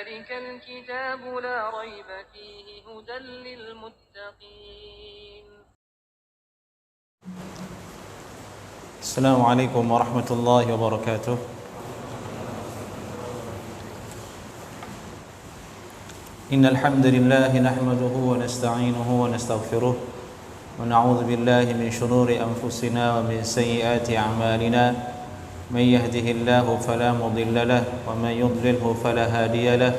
ذلك الكتاب لا ريب فيه هدى للمتقين. السلام عليكم ورحمة الله وبركاته. إن الحمد لله نحمده ونستعينه ونستغفره ونعوذ بالله من شرور أنفسنا ومن سيئات أعمالنا من يهده الله فلا مضل له ومن يضلله فلا هادي له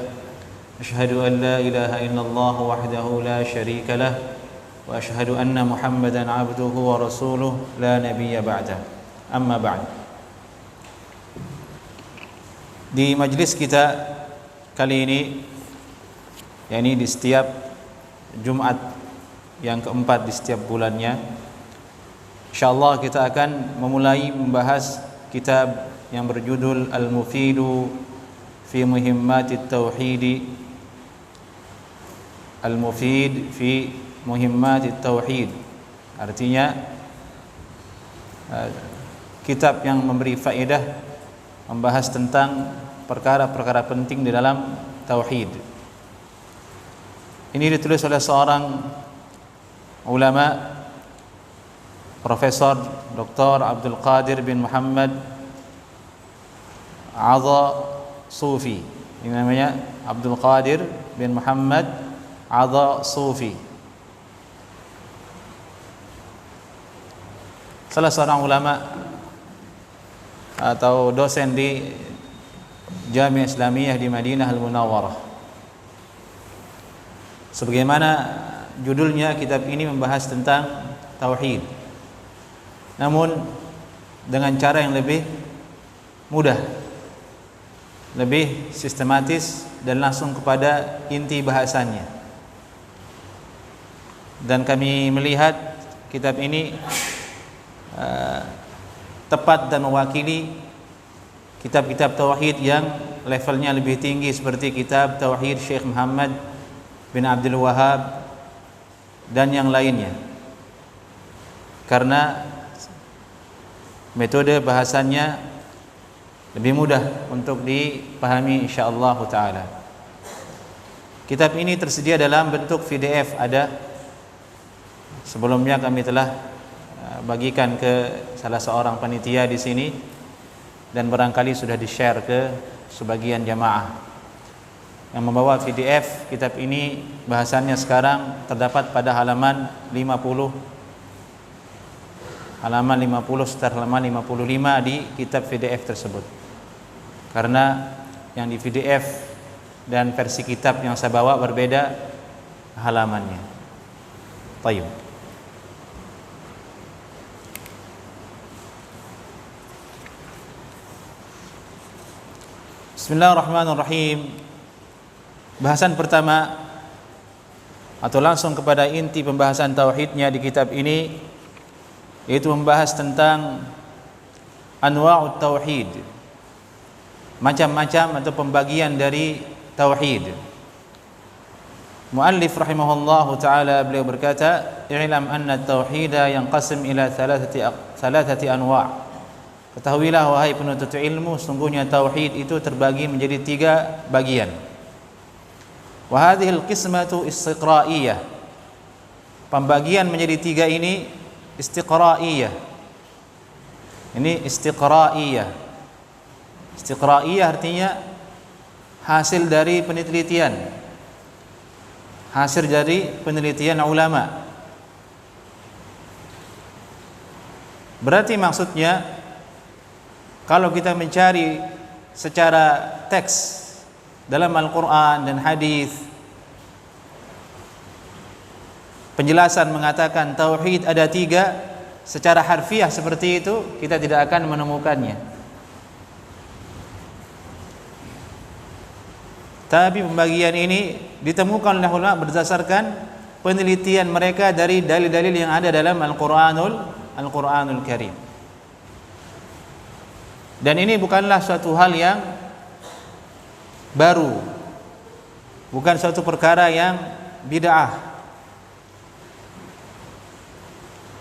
أشهد أن لا إله إلا الله وحده لا شريك له وأشهد أن محمدا عبده ورسوله لا نبي بعده أما بعد. Di majlis kita kali ini, yakni di setiap Jumat yang keempat di setiap bulannya, insyaallah kita akan memulai membahas kitab yang berjudul Al-Mufidu fi Muhimmatit Tauhid. Al-Mufid fi Muhimmatit Tauhid artinya kitab yang memberi faedah, membahas tentang perkara-perkara penting di dalam tauhid. Ini ditulis oleh seorang ulama, Profesor Dr. Abdul Qadir bin Muhammad Adha Sufi. Ini namanya Abdul Qadir bin Muhammad Adha Sufi. Salah seorang ulama atau dosen di Jami'ah Islamiyah di Madinah Al-Munawwarah. Sebagaimana judulnya, kitab ini membahas tentang tauhid, namun dengan cara yang lebih mudah, lebih sistematis dan langsung kepada inti bahasannya. Dan kami melihat kitab ini tepat dan mewakili kitab-kitab tauhid yang levelnya lebih tinggi seperti kitab tauhid Syekh Muhammad bin Abdul Wahhab dan yang lainnya, karena metode bahasannya lebih mudah untuk dipahami insyaallah taala. Kitab ini tersedia dalam bentuk PDF ada. Sebelumnya kami telah bagikan ke salah seorang panitia di sini dan barangkali sudah di-share ke sebagian jamaah. Yang membawa PDF kitab ini bahasannya sekarang terdapat pada halaman 50 sekitar halaman 55 di kitab PDF tersebut. Karena yang di PDF dan versi kitab yang saya bawa berbeda halamannya. Baik. Bismillahirrahmanirrahim. Bahasan pertama atau langsung kepada inti pembahasan tauhidnya di kitab ini, yaitu membahas tentang anwa'ut tauhid, macam-macam atau pembagian dari tauhid. Muallif rahimahullahu taala beliau berkata, "I'lam anna at-tauhida yanqasim ila thalathati anwa'." Ketahuilah wahai penuntut ilmu, sungguhnya tauhid itu terbagi menjadi 3 bagian. Wa hadhil qismatu istiqra'iyah. Pembagian menjadi 3 ini istiqra'iyah. Ini istiqra'iyah. Istiqra'iyah artinya hasil dari penelitian. Hasil dari penelitian ulama. Berarti maksudnya, kalau kita mencari secara teks dalam Al-Quran dan hadis, penjelasan mengatakan tauhid ada 3 secara harfiah seperti itu, kita tidak akan menemukannya. Tapi pembagian ini ditemukan oleh ulama berdasarkan penelitian mereka dari dalil-dalil yang ada dalam Al-Quranul Karim. Dan ini bukanlah suatu hal yang baru, bukan suatu perkara yang bid'ah.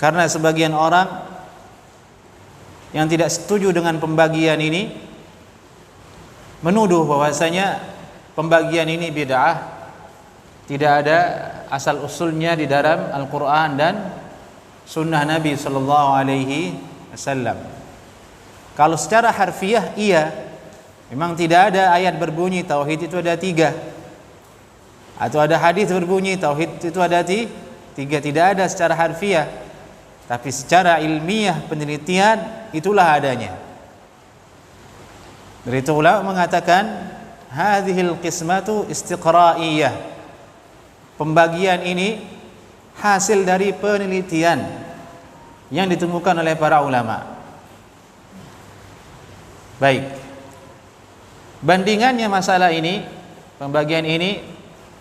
Karena sebagian orang yang tidak setuju dengan pembagian ini menuduh bahwasanya pembagian ini bid'ah, tidak ada asal usulnya di dalam Al-Quran dan Sunnah Nabi Sallallahu Alaihi Wasallam. Kalau secara harfiah iya, memang tidak ada ayat berbunyi tauhid itu ada 3, atau ada hadis berbunyi tauhid itu ada 3, tidak ada secara harfiah. Tapi secara ilmiah penelitian itulah adanya. Dari itu ulama mengatakan hadhil qismatu istiqra'iyah. Pembagian ini hasil dari penelitian yang ditemukan oleh para ulama. Baik. Bandingannya masalah ini, pembagian ini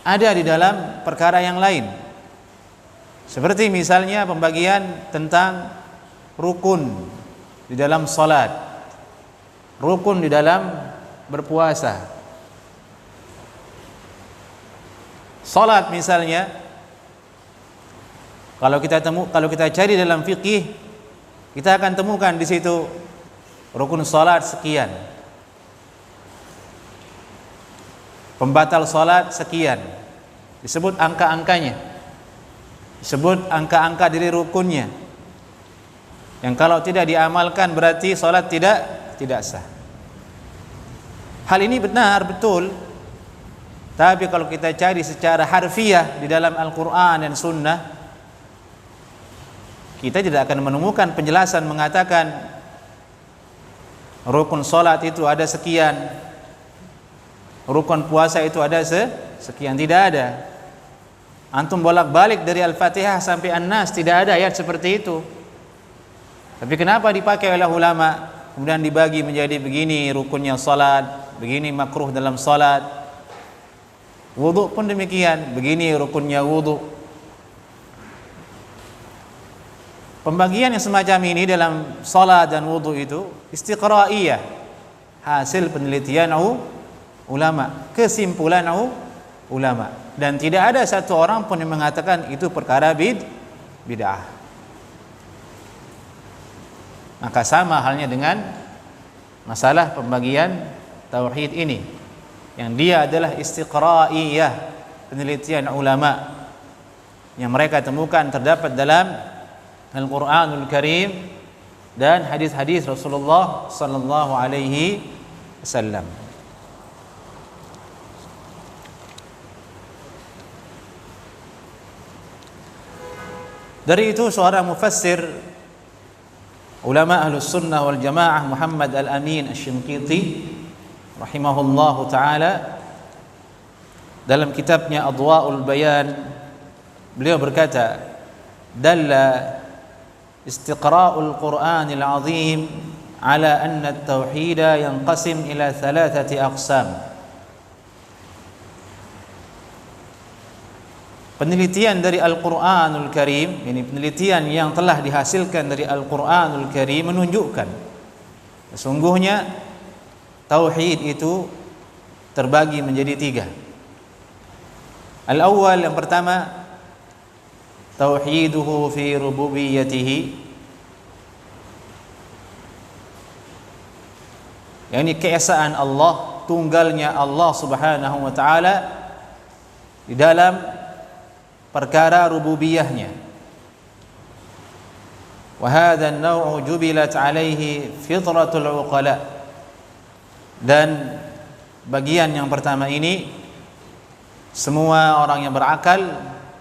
ada di dalam perkara yang lain. Seperti misalnya pembagian tentang rukun di dalam salat, rukun di dalam berpuasa. Salat misalnya, kalau kita cari dalam fikih, kita akan temukan di situ rukun salat sekian, pembatal salat sekian, disebut angka-angkanya, disebut angka-angka dari rukunnya, yang kalau tidak diamalkan berarti salat tidak sah. Hal ini benar betul, tapi kalau kita cari secara harfiah di dalam Al-Quran dan Sunnah, kita tidak akan menemukan penjelasan mengatakan rukun salat itu ada sekian, rukun puasa itu ada sekian. Tidak ada. Antum bolak-balik dari Al-Fatihah sampai An-Nas, tidak ada ayat seperti itu. Tapi kenapa dipakai oleh ulama, kemudian dibagi menjadi begini rukunnya salat, begini makruh dalam salat. Wudu pun demikian, begini rukunnya wudu. Pembagian yang semacam ini dalam salat dan wudu itu istiqra'iyah, hasil penelitian ulama, kesimpulan ulama, dan tidak ada satu orang pun yang mengatakan itu perkara bid'ah. Maka sama halnya dengan masalah pembagian tauhid ini, yang dia adalah istiqra'iyah, penelitian ulama yang mereka temukan terdapat dalam Al-Quranul Karim dan hadis-hadis Rasulullah sallallahu alaihi wasallam. Dari itu seorang mufassir ulama Ahlus Sunnah wal Jamaah Muhammad Al-Amin Asy-Shinqiti rahimahullahu taala dalam kitabnya Adwa'ul Bayan, beliau berkata, dalla istiqra'ul Qur'anil 'azim ala anna at-tauhid yanqasim ila 3 aqsam. Penelitian dari Al-Qur'anul Karim, ini penelitian yang telah dihasilkan dari Al-Qur'anul Karim, menunjukkan sesungguhnya tauhid itu terbagi menjadi 3. Al-awwal, yang pertama, tauhiduhu fi rububiyyatihi, yakni keesaan Allah, tunggalnya Allah Subhanahu wa taala di dalam perkara rububiyahnya. Wa hadha an-naw'u jubilat alaihi fitratul uqala, dan bagian yang pertama ini semua orang yang berakal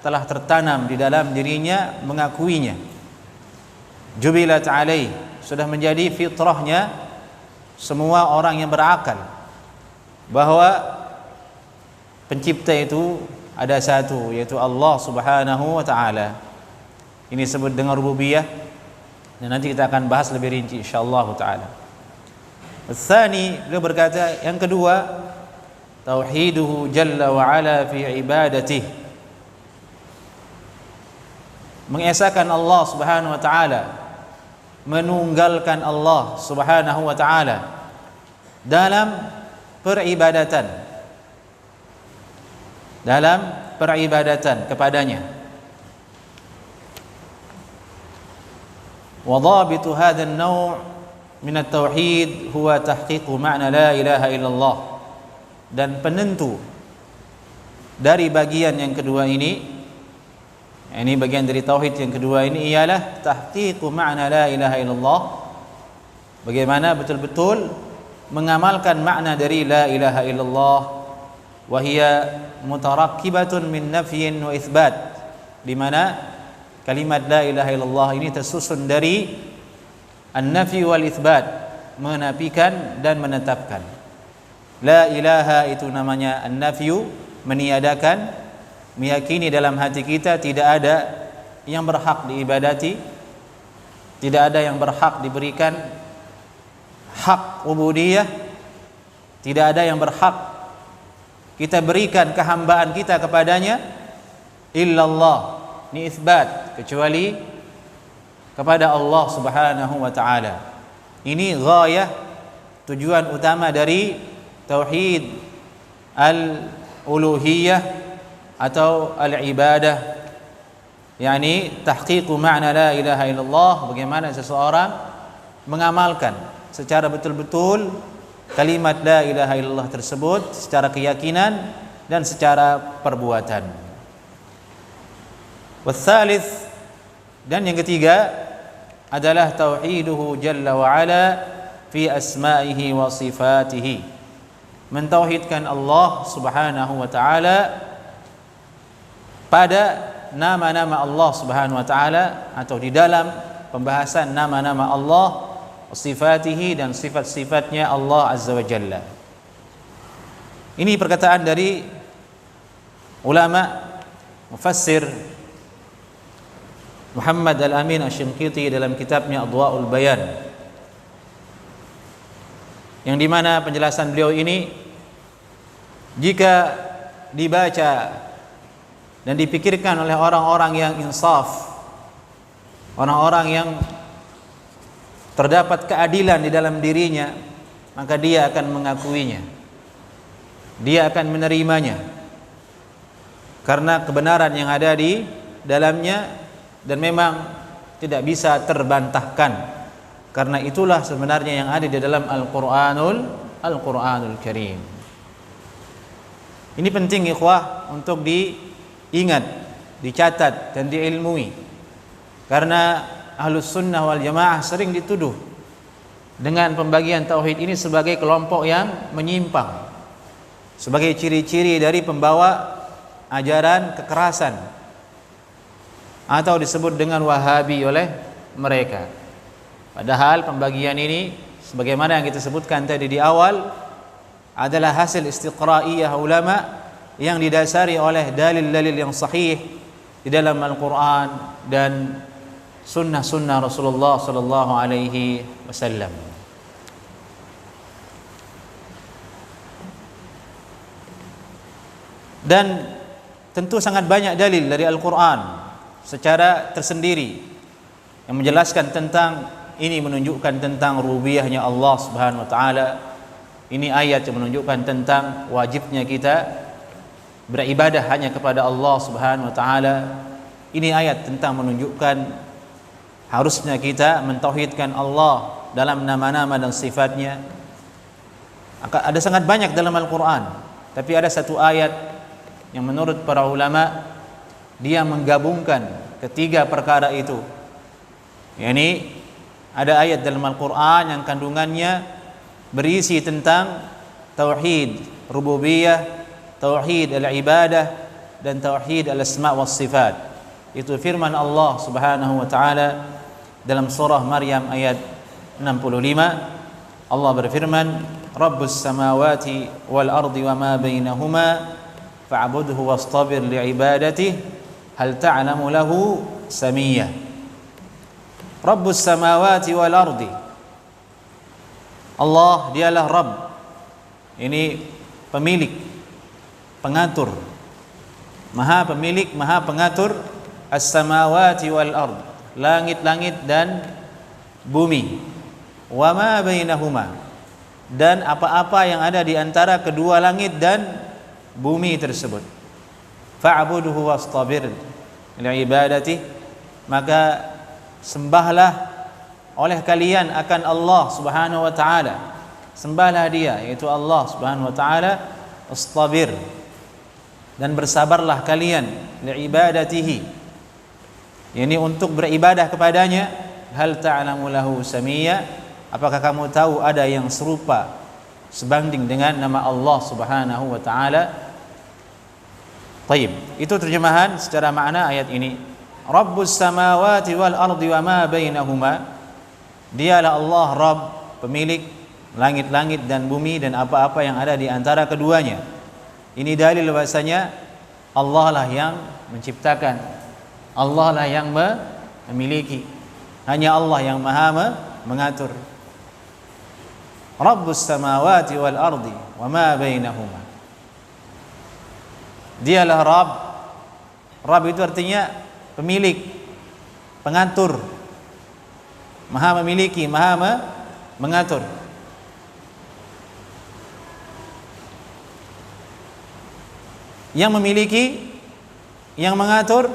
telah tertanam di dalam dirinya mengakuinya. Jubilat alaih, sudah menjadi fitrahnya semua orang yang berakal, bahwa pencipta itu ada satu, yaitu Allah Subhanahu wa taala. Ini disebut dengan rububiyah, dan nanti kita akan bahas lebih rinci insyaallah taala. Tsani, beliau berkata yang kedua, tauhiduhu jalla wa ala fi ibadatihi, mengesahkan Allah Subhanahu wa taala, menunggalkan Allah Subhanahu wa taala dalam peribadatan, kepadanya. Wa dhabitu hadha an-naw' min at-tauhid huwa tahqiq ma'na la ilaha illallah. dan penentu dari bagian yang kedua ini bagian dari tauhid yang kedua ini ialah tahqiqu ma'na la ilaha illallah, bagaimana betul-betul mengamalkan makna dari la ilaha illallah, wa hiya mutarakkibatun min nafyin wa itsbat, di mana kalimat la ilaha illallah ini tersusun dari an-nafy wal itsbat, menafikan dan menetapkan. La ilaha itu namanya an-nafyu, meniadakan, meyakini dalam hati kita tidak ada yang berhak diibadati, tidak ada yang berhak diberikan hak ubudiyah, tidak ada yang berhak kita berikan kehambaan kita kepadanya illallah, ini isbat, kecuali kepada Allah Subhanahu wa taala. Ini ghayah, tujuan utama dari tauhid al-uluhiyah atau al-ibadah, yakni tahqiqu ma'na la ilaha illallah, bagaimana seseorang mengamalkan secara betul-betul kalimat la ilaha illallah tersebut secara keyakinan dan secara perbuatan. Wasalits, dan yang ketiga adalah tauhiduhu jalla wa ala fi asma'ihi wa sifatihi, mentauhidkan Allah Subhanahu wa taala pada nama-nama Allah Subhanahu wa taala, atau di dalam pembahasan nama-nama Allah, sifatihi, dan sifat-sifatnya Allah Azza wa Jalla. Ini perkataan dari ulama mufassir Muhammad Al-Amin Asy-Shinqiti dalam kitabnya Adwa'ul Bayan, yang dimana penjelasan beliau ini jika dibaca dan dipikirkan oleh orang-orang yang insaf, orang-orang yang terdapat keadilan di dalam dirinya, maka dia akan mengakuinya, dia akan menerimanya karena kebenaran yang ada di dalamnya, dan memang tidak bisa terbantahkan. Karena itulah sebenarnya yang ada di dalam Al-Qur'anul Karim. Ini penting ikhwah untuk diingat, dicatat dan diilmui, karena Ahlus Sunnah wal Jamaah sering dituduh dengan pembagian tauhid ini sebagai kelompok yang menyimpang, sebagai ciri-ciri dari pembawa ajaran kekerasan, atau disebut dengan Wahabi oleh mereka. Padahal pembagian ini sebagaimana yang kita sebutkan tadi di awal adalah hasil istiqra'iyah ulama yang didasari oleh dalil-dalil yang sahih di dalam Al-Quran dan sunnah-sunnah Rasulullah sallallahu alaihi wasallam. Dan tentu sangat banyak dalil dari Al-Quran secara tersendiri yang menjelaskan tentang ini, menunjukkan tentang rububiyahnya Allah Subhanahu wa taala. Ini ayat yang menunjukkan tentang wajibnya kita beribadah hanya kepada Allah Subhanahu wa taala. Ini ayat tentang menunjukkan harusnya kita mentauhidkan Allah dalam nama-nama dan sifatnya. Ada sangat banyak dalam Al-Quran, tapi ada satu ayat yang menurut para ulama dia menggabungkan ketiga perkara itu. Yani ada ayat dalam Al-Quran yang kandungannya berisi tentang tauhid rububiyah, tauhid al-ibadah, dan tauhid al-asma' was sifat. Itu firman Allah Subhanahu wa taala dalam surah Maryam ayat 65. Allah berfirman, Rabbus samawati wal ardi wa ma bainahuma fa'budhu wastabir li'ibadatihi hal ta'lamu lahu samiyya. Rabbus samawati wal ardi, Allah dialah Rabb, ini pemilik, pengatur, maha pemilik, maha pengatur as-samawati wal ard, langit-langit dan bumi, wa ma bainahuma, dan apa-apa yang ada di antara kedua langit dan bumi tersebut. Fa'budhu wastabir li'ibadati, maka sembahlah oleh kalian akan Allah Subhanahu wa taala. Sembahlah dia, yaitu Allah Subhanahu wa taala, istabir, dan bersabarlah kalian liibadatihi, yakni untuk beribadah kepadanya. Hal ta'lamu lahu samia, apakah kamu tahu ada yang serupa sebanding dengan nama Allah Subhanahu wa taala? Taib. Itu terjemahan secara makna ayat ini. Rabbus samawati wal ardi wa ma bainahuma. Dialah Allah Rabb, pemilik langit-langit dan bumi dan apa-apa yang ada di antara keduanya. Ini dalil bahasanya Allah lah yang menciptakan, Allah lah yang memiliki. Hanya Allah yang maha mengatur. Rabbus samawati wal ardi wa ma bainahuma. Dialah Rabb. Rabb itu artinya pemilik, pengatur, maha memiliki, maha mengatur. Yang memiliki, yang mengatur,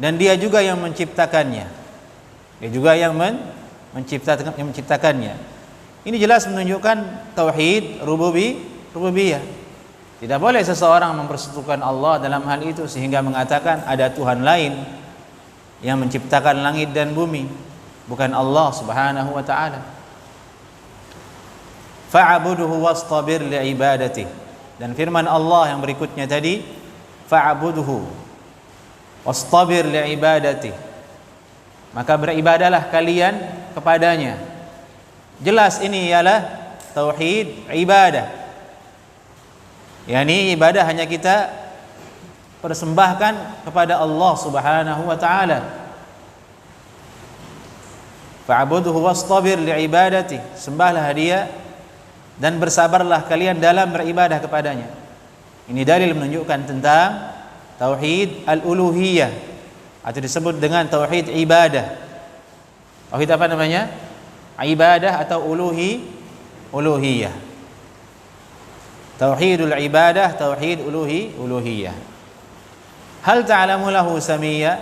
dan dia juga yang menciptakannya. Dia juga yang menciptakannya. Ini jelas menunjukkan tauhid rububiyah. Tidak boleh seseorang mempersekutukan Allah dalam hal itu sehingga mengatakan ada Tuhan lain yang menciptakan langit dan bumi, bukan Allah Subhanahu wa taala. Fa'budhu wastabir li'ibadatihi. Dan firman Allah yang berikutnya tadi, fa'budhu wastabir li'ibadatihi. Maka beribadahlah kalian kepadanya. Jelas ini ialah tauhid ibadah. Yani ibadah hanya kita persembahkan kepada Allah Subhanahu wa taala. Fa'budhu wastabir li'ibadati. Sembahlah dia dan bersabarlah kalian dalam beribadah kepadanya. Ini dalil menunjukkan tentang tauhid al-uluhiyah, atau disebut dengan tauhid ibadah. Tauhid apa namanya? Ibadah atau uluhiyah. Tauhidul ibadah, tauhid uluhiyah. Hal ta'lamu lahu samia?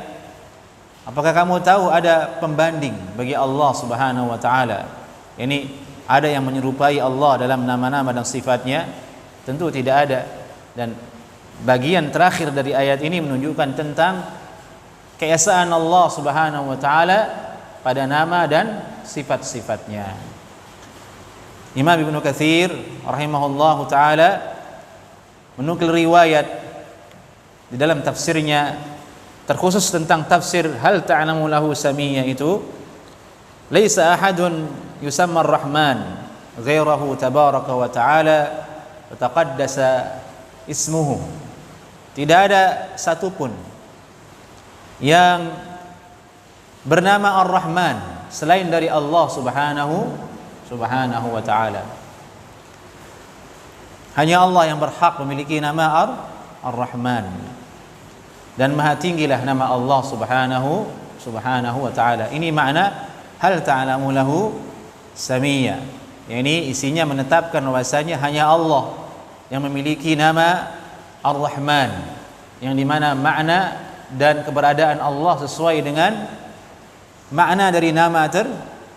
Apakah kamu tahu ada pembanding bagi Allah Subhanahu wa taala? Ini ada yang menyerupai Allah dalam nama-nama dan sifatnya? Tentu tidak ada. Dan bagian terakhir dari ayat ini menunjukkan tentang keesaan Allah Subhanahu wa taala pada nama dan sifat-sifatnya. Imam Ibnu Katsir rahimahullahu taala menukil riwayat di dalam tafsirnya terkhusus tentang tafsir hal ta'lamu lahu samia itu, laisa ahadun yusamma ar-rahman ghairahu tabaraka wa ta'ala wa taqaddasa ismuhu. Tidak ada satupun yang bernama Ar-Rahman selain dari Allah Subhanahu wa ta'ala. Hanya Allah yang berhak memiliki nama Ar-Rahman, dan maha tinggilah nama Allah Subhanahu wa ta'ala. Ini makna hal ta'lamu lahu samia. Ini isinya menetapkan bahwasanya hanya Allah yang memiliki nama Ar-Rahman, yang dimana makna dan keberadaan Allah sesuai dengan makna dari nama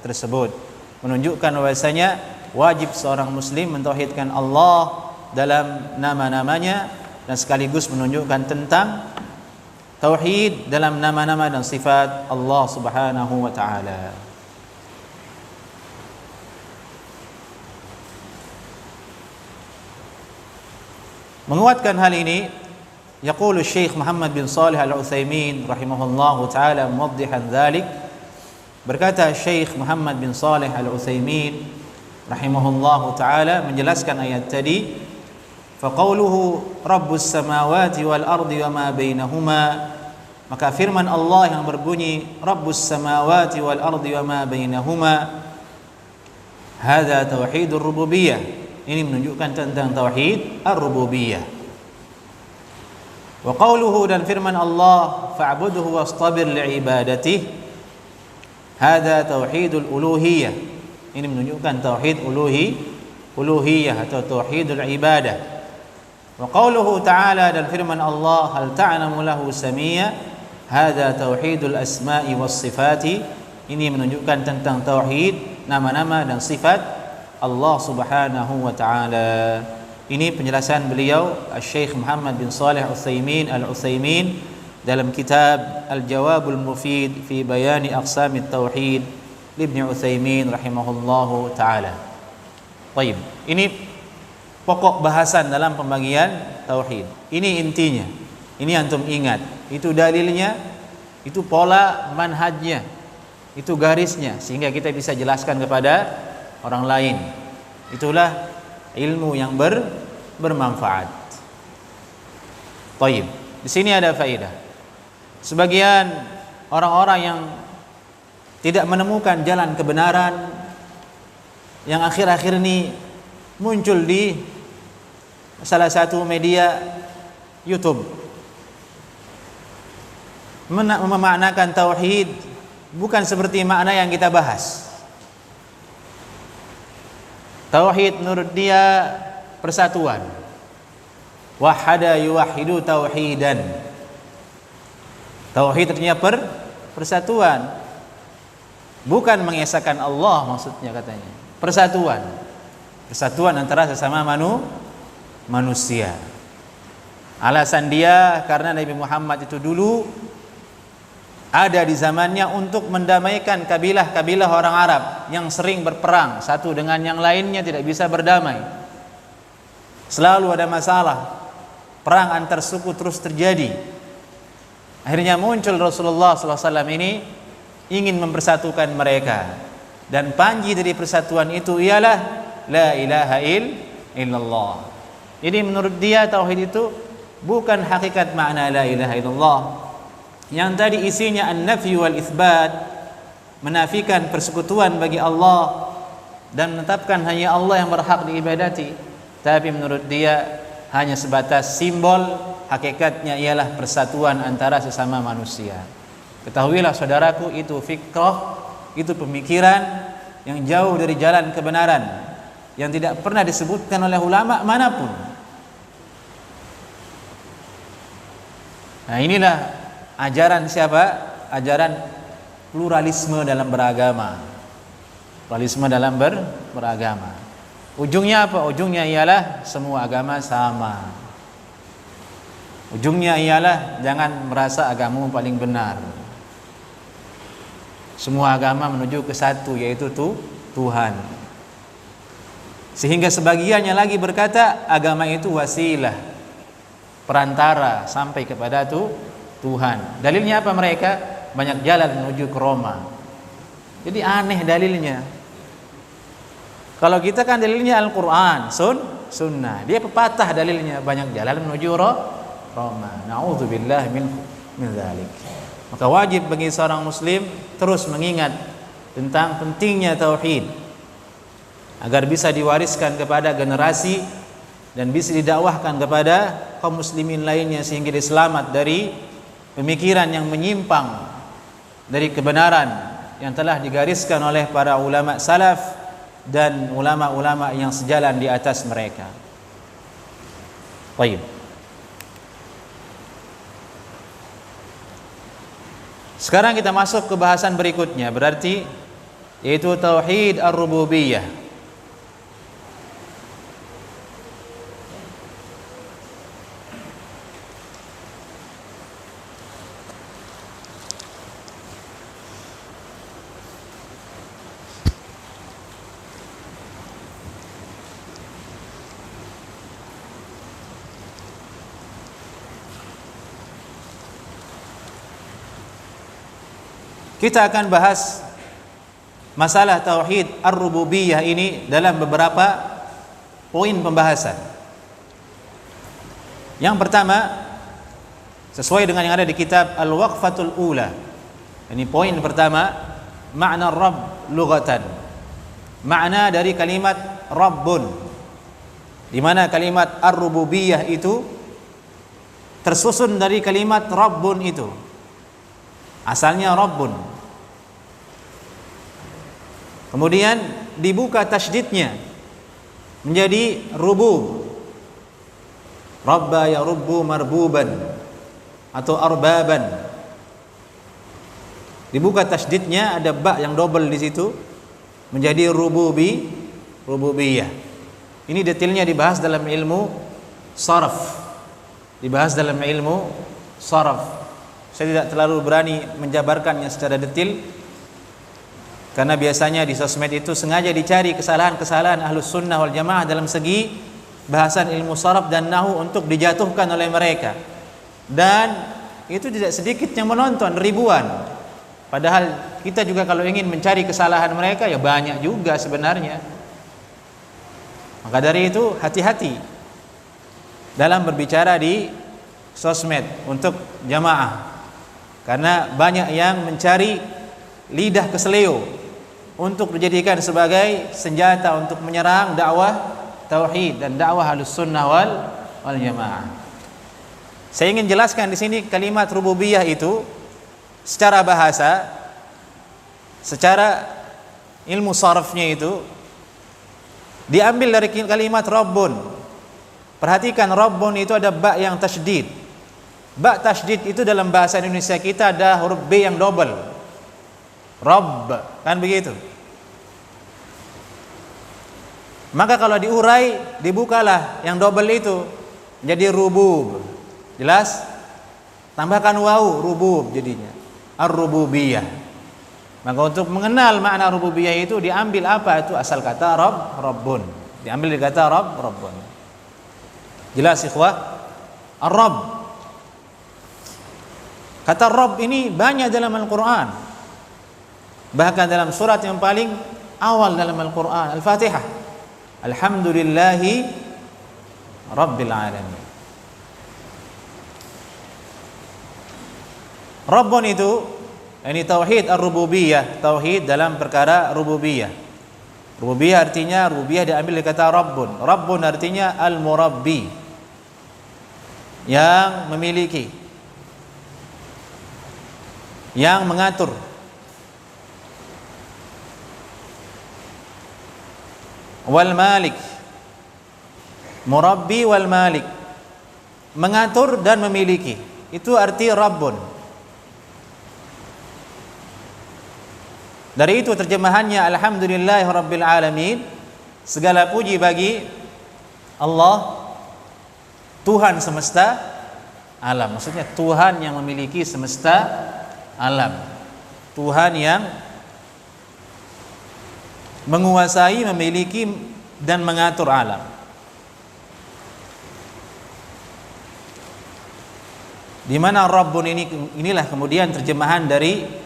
tersebut, menunjukkan bahwasanya wajib seorang muslim mentauhidkan Allah dalam nama-namanya, dan sekaligus menunjukkan tentang tauhid dalam nama-nama dan sifat Allah Subhanahu wa taala. Menguatkan hal ini, yaqulu Syekh Muhammad bin Shalih Al-Utsaimin rahimahullahu taala muwaddihan dzalik, berkata Syekh Muhammad bin Shalih Al-Utsaimin rahimahullahu taala menjelaskan ayat tadi, faqauluhu rabbus samawati wal ardi wa ma bainahuma, maka firman Allah yang berbunyi rabbus samawati wal ardi wa ma bainahuma, hadza tauhidur rububiyah. Ini menunjukkan tentang tauhid ar-rububiyah. Wa qauluhu, dan firman Allah fa'budhu wastabir li'ibadatihi, hadza tauhidul uluhiyah. Ini menunjukkan tauhid uluhiyah atau tauhidul ibadah. Wa qauluhu ta'ala, dan firman Allah hal ta'lamu lahu samia, hadza tauhidul asma'i was sifati. Ini menunjukkan tentang tauhid nama-nama dan sifat Allah Subhanahu wa taala. Ini penjelasan beliau Syekh Muhammad bin Shalih Al-Utsaimin dalam kitab Al-Jawabul Mufid fi Bayani Aqsamit Tauhid Ibnu Utsaimin rahimahullahu taala. Baik, ini pokok bahasan dalam pembagian tauhid. Ini intinya. Ini antum ingat. Itu dalilnya, itu pola manhajnya, itu garisnya, sehingga kita bisa jelaskan kepada orang lain. Itulah ilmu yang bermanfaat. Baik, di sini ada faedah. Sebagian orang-orang yang tidak menemukan jalan kebenaran yang akhir-akhir ini muncul di salah satu media YouTube, memaknakan tauhid bukan seperti makna yang kita bahas. Tauhid menurut dia persatuan. Wahada yuwahidu tauhidan. Tauhid artinya persatuan. Bukan mengesahkan Allah maksudnya katanya. Persatuan. Persatuan antara sesama manusia. Alasan dia karena Nabi Muhammad itu dulu ada di zamannya untuk mendamaikan kabilah-kabilah orang Arab yang sering berperang satu dengan yang lainnya, tidak bisa berdamai. Selalu ada masalah. Perang antar suku terus terjadi. Akhirnya muncul Rasulullah SAW ini ingin mempersatukan mereka, dan panji dari persatuan itu ialah la ilaha illallah. Jadi menurut dia tauhid itu bukan hakikat makna la ilaha illallah yang tadi isinya an-nafy wal itsbat, menafikan persekutuan bagi Allah dan menetapkan hanya Allah yang berhak diibadati. Tapi menurut dia hanya sebatas simbol, hakikatnya ialah persatuan antara sesama manusia. Ketahuilah saudaraku, itu fikrah, itu pemikiran yang jauh dari jalan kebenaran, yang tidak pernah disebutkan oleh ulama manapun. Nah, inilah ajaran siapa? Ajaran pluralisme dalam beragama. Pluralisme dalam beragama. Ujungnya apa? Ujungnya ialah semua agama sama. Ujungnya ialah jangan merasa agamamu paling benar. Semua agama menuju ke satu, yaitu Tuhan. Sehingga sebagiannya lagi berkata agama itu wasilah, perantara sampai kepada Tuhan. Dalilnya apa mereka? Banyak jalan menuju ke Roma. Jadi aneh dalilnya. Kalau kita kan dalilnya Al-Quran, Sunnah. Dia pepatah dalilnya, banyak jalan menuju Roma. Na'udzubillah min dzalik. Maka wajib bagi seorang muslim terus mengingat tentang pentingnya tauhid agar bisa diwariskan kepada generasi dan bisa didakwahkan kepada kaum muslimin lainnya, sehingga dia selamat dari pemikiran yang menyimpang dari kebenaran yang telah digariskan oleh para ulama salaf dan ulama-ulama yang sejalan di atas mereka. Baik. Sekarang kita masuk ke bahasan berikutnya, berarti yaitu tauhid ar-rububiyah. Kita akan bahas masalah tauhid ar-rububiyah ini dalam beberapa poin pembahasan. Yang pertama, sesuai dengan yang ada di kitab Al-Waqfatul Ula. Ini poin pertama, makna Rabb lughatan. Makna dari kalimat Rabbun, di mana kalimat ar-rububiyah itu tersusun dari kalimat Rabbun itu. Asalnya Rabbun. Kemudian dibuka tasydidnya menjadi rubub. Rabba ya rubbu marbuban atau arbaban. Dibuka tasydidnya, ada ba yang double di situ, menjadi rububiyah. Ini detailnya dibahas dalam ilmu saraf. Dibahas dalam ilmu saraf. Saya tidak terlalu berani menjabarkannya secara detail karena biasanya di sosmed itu sengaja dicari kesalahan-kesalahan Ahlus Sunnah wal Jamaah dalam segi bahasan ilmu saraf dan nahu untuk dijatuhkan oleh mereka. Dan itu tidak sedikit yang menonton, ribuan. Padahal kita juga kalau ingin mencari kesalahan mereka ya banyak juga sebenarnya. Maka dari itu hati-hati dalam berbicara di sosmed untuk jamaah, karena banyak yang mencari lidah keseleo untuk dijadikan sebagai senjata untuk menyerang dakwah tauhid dan dakwah Ahlus Sunnah wal Jamaah. Saya ingin jelaskan di sini kalimat rububiyah itu secara bahasa, secara ilmu sarafnya itu diambil dari kalimat Rabbun. Perhatikan, Rabbun itu ada ba yang tasydid. Ba tasydid itu dalam bahasa Indonesia kita ada huruf B yang double. Rabb, kan begitu. Maka kalau diurai, dibukalah yang double itu jadi rubub. Jelas? Tambahkan wawu, rubub jadinya. Ar-rububiyah. Maka untuk mengenal makna rububiyah itu diambil apa itu asal kata Rabbun. Diambil dari kata Rabbun. Jelas ikhwah? Ar-Rabb. Kata Rabb ini banyak dalam Al-Quran. Bahkan dalam surat yang paling awal dalam Al-Quran, Al-Fatihah. Alhamdulillahi Rabbil Alamin. Rabbun itu ini tauhid ar-rububiyah, tauhid dalam perkara rububiyah. Rububiyah artinya, rububiyah diambil dari kata Rabbun. Rabbun artinya al-murabbi, yang memiliki, yang mengatur. Wal malik, murabbi wal malik, mengatur dan memiliki. Itu arti Rabbun. Dari itu terjemahannya alhamdulillahi rabbil alamin. Segala puji bagi Allah, Tuhan semesta alam. Maksudnya Tuhan yang memiliki semesta alam. Tuhan yang menguasai, memiliki dan mengatur alam. Di mana Rabbun inilah kemudian terjemahan dari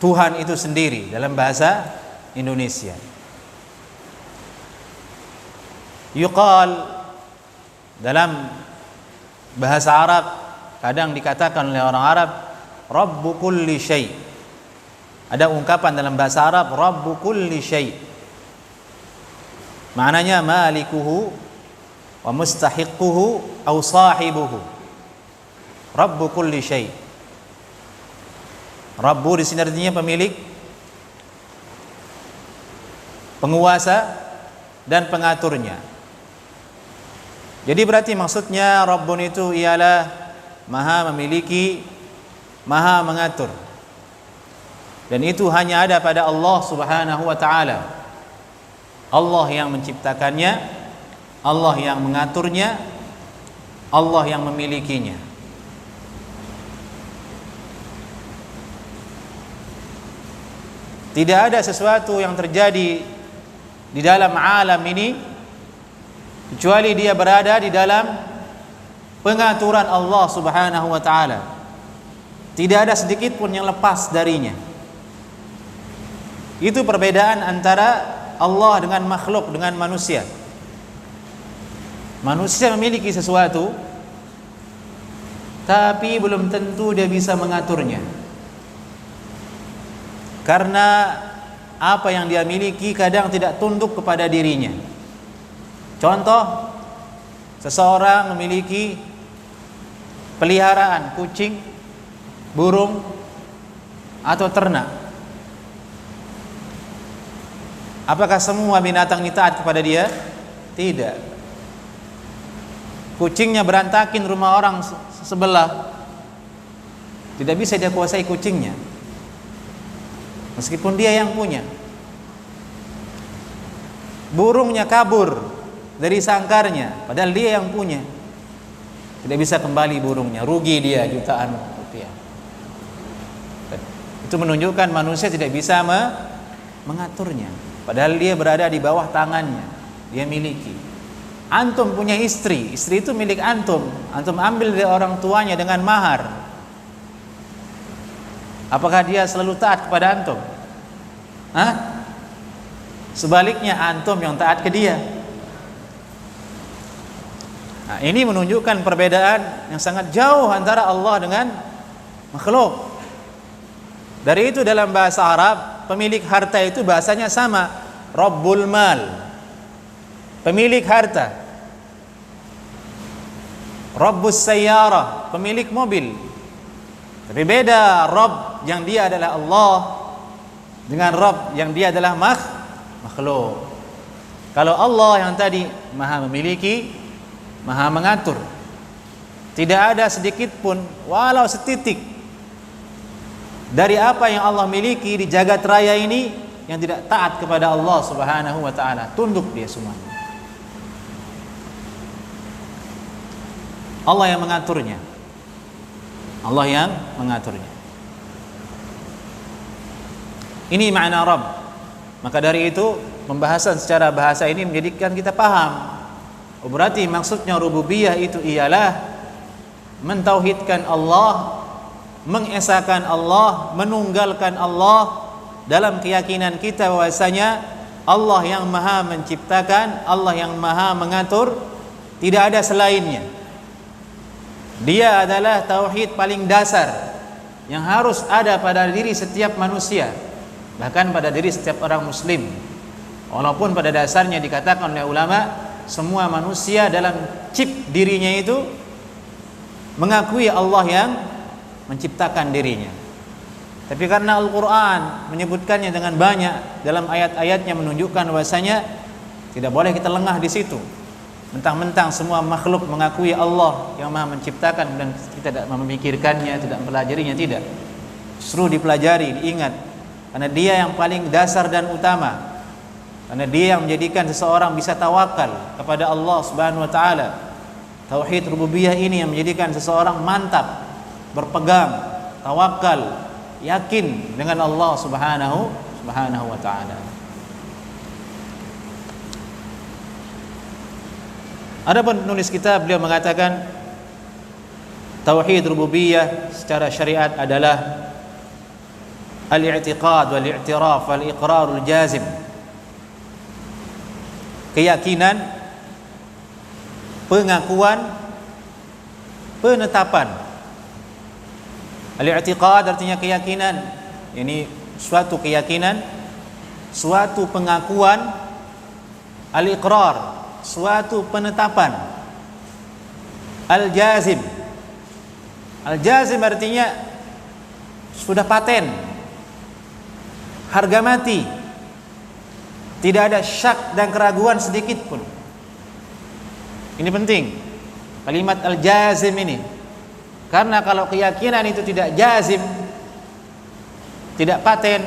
Tuhan itu sendiri dalam bahasa Indonesia. Yuqal dalam bahasa Arab kadang dikatakan oleh orang Arab Rabbu kulli syai'. Ada ungkapan dalam bahasa Arab Rabbu kulli syai'. Maknanya malikuhu wa mustahiquhu aw sahibuhu. Rabbu kulli syai'. Rabbu di sini artinya pemilik, penguasa dan pengaturnya. Jadi berarti maksudnya Rabbun itu ialah maha memiliki, maha mengatur. Dan itu hanya ada pada Allah Subhanahu wa ta'ala. Allah yang menciptakannya, Allah yang mengaturnya, Allah yang memilikinya. Tidak ada sesuatu yang terjadi di dalam alam ini kecuali dia berada di dalam pengaturan Allah Subhanahu wa ta'ala. Tidak ada sedikit pun yang lepas darinya. Itu perbedaan antara Allah dengan makhluk, dengan manusia. Manusia memiliki sesuatu, tapi belum tentu dia bisa mengaturnya. Karena apa yang dia miliki kadang tidak tunduk kepada dirinya. Contoh, seseorang memiliki peliharaan kucing, burung, atau ternak. Apakah semua binatang ini taat kepada dia? Tidak. Kucingnya berantakin rumah orang sebelah, tidak bisa dia kuasai kucingnya, meskipun dia yang punya. Burungnya kabur dari sangkarnya, padahal dia yang punya. Tidak bisa kembali burungnya, rugi dia jutaan rupiah. Itu menunjukkan manusia tidak bisa mengaturnya, padahal dia berada di bawah tangannya, dia miliki. Antum punya istri, istri itu milik antum, antum ambil dari orang tuanya dengan mahar. Apakah dia selalu taat kepada antum? Hah? Sebaliknya antum yang taat ke dia. Nah, ini menunjukkan perbedaan yang sangat jauh antara Allah dengan makhluk. Dari itu dalam bahasa Arab, pemilik harta itu bahasanya sama, Rabbul Mal, pemilik harta. Rabbus Sayyarah, pemilik mobil. Tapi beda Rabb yang dia adalah Allah dengan Rabb yang dia adalah makhluk. Kalau Allah yang tadi maha memiliki, maha mengatur, tidak ada sedikit pun walau setitik dari apa yang Allah miliki di jagat raya ini yang tidak taat kepada Allah Subhanahu wa taala, tunduk dia semuanya. Allah yang mengaturnya. Allah yang mengaturnya. Ini makna Rabb. Maka dari itu pembahasan secara bahasa ini menjadikan kita paham. Berarti maksudnya rububiyah itu ialah mentauhidkan Allah, mengesahkan Allah, menunggalkan Allah dalam keyakinan kita bahwasanya Allah yang maha menciptakan, Allah yang maha mengatur, tidak ada selainnya. Dia adalah tauhid paling dasar yang harus ada pada diri setiap manusia, bahkan pada diri setiap orang muslim. Walaupun pada dasarnya dikatakan oleh ulama, semua manusia dalam chip dirinya itu mengakui Allah yang menciptakan dirinya. Tapi karena Al-Quran menyebutkannya dengan banyak dalam ayat-ayatnya, menunjukkan bahwasanya tidak boleh kita lengah di situ. Mentang-mentang semua makhluk mengakui Allah yang maha menciptakan dan kita tidak memikirkannya, tidak mempelajarinya, tidak. Justru dipelajari, diingat, karena dia yang paling dasar dan utama. Karena dia yang menjadikan seseorang bisa tawakal kepada Allah Subhanahu wa taala. Tauhid rububiyah ini yang menjadikan seseorang mantap, berpegang, tawakal, yakin dengan Allah Subhanahu wa taala. Adapun penulis kitab, beliau mengatakan tauhid rububiyah secara syariat adalah al-i'tiqad wal-i'tiraf wal-iqrarul jazim. Keyakinan, pengakuan, penetapan. Al-i'tiqad artinya keyakinan, ini suatu keyakinan, suatu pengakuan. Al-iqrar, suatu penetapan. Al-jazim, al-jazim artinya sudah paten, harga mati, tidak ada syak dan keraguan sedikit pun. Ini penting kalimat al-jazim ini, karena kalau keyakinan itu tidak jazim, tidak paten,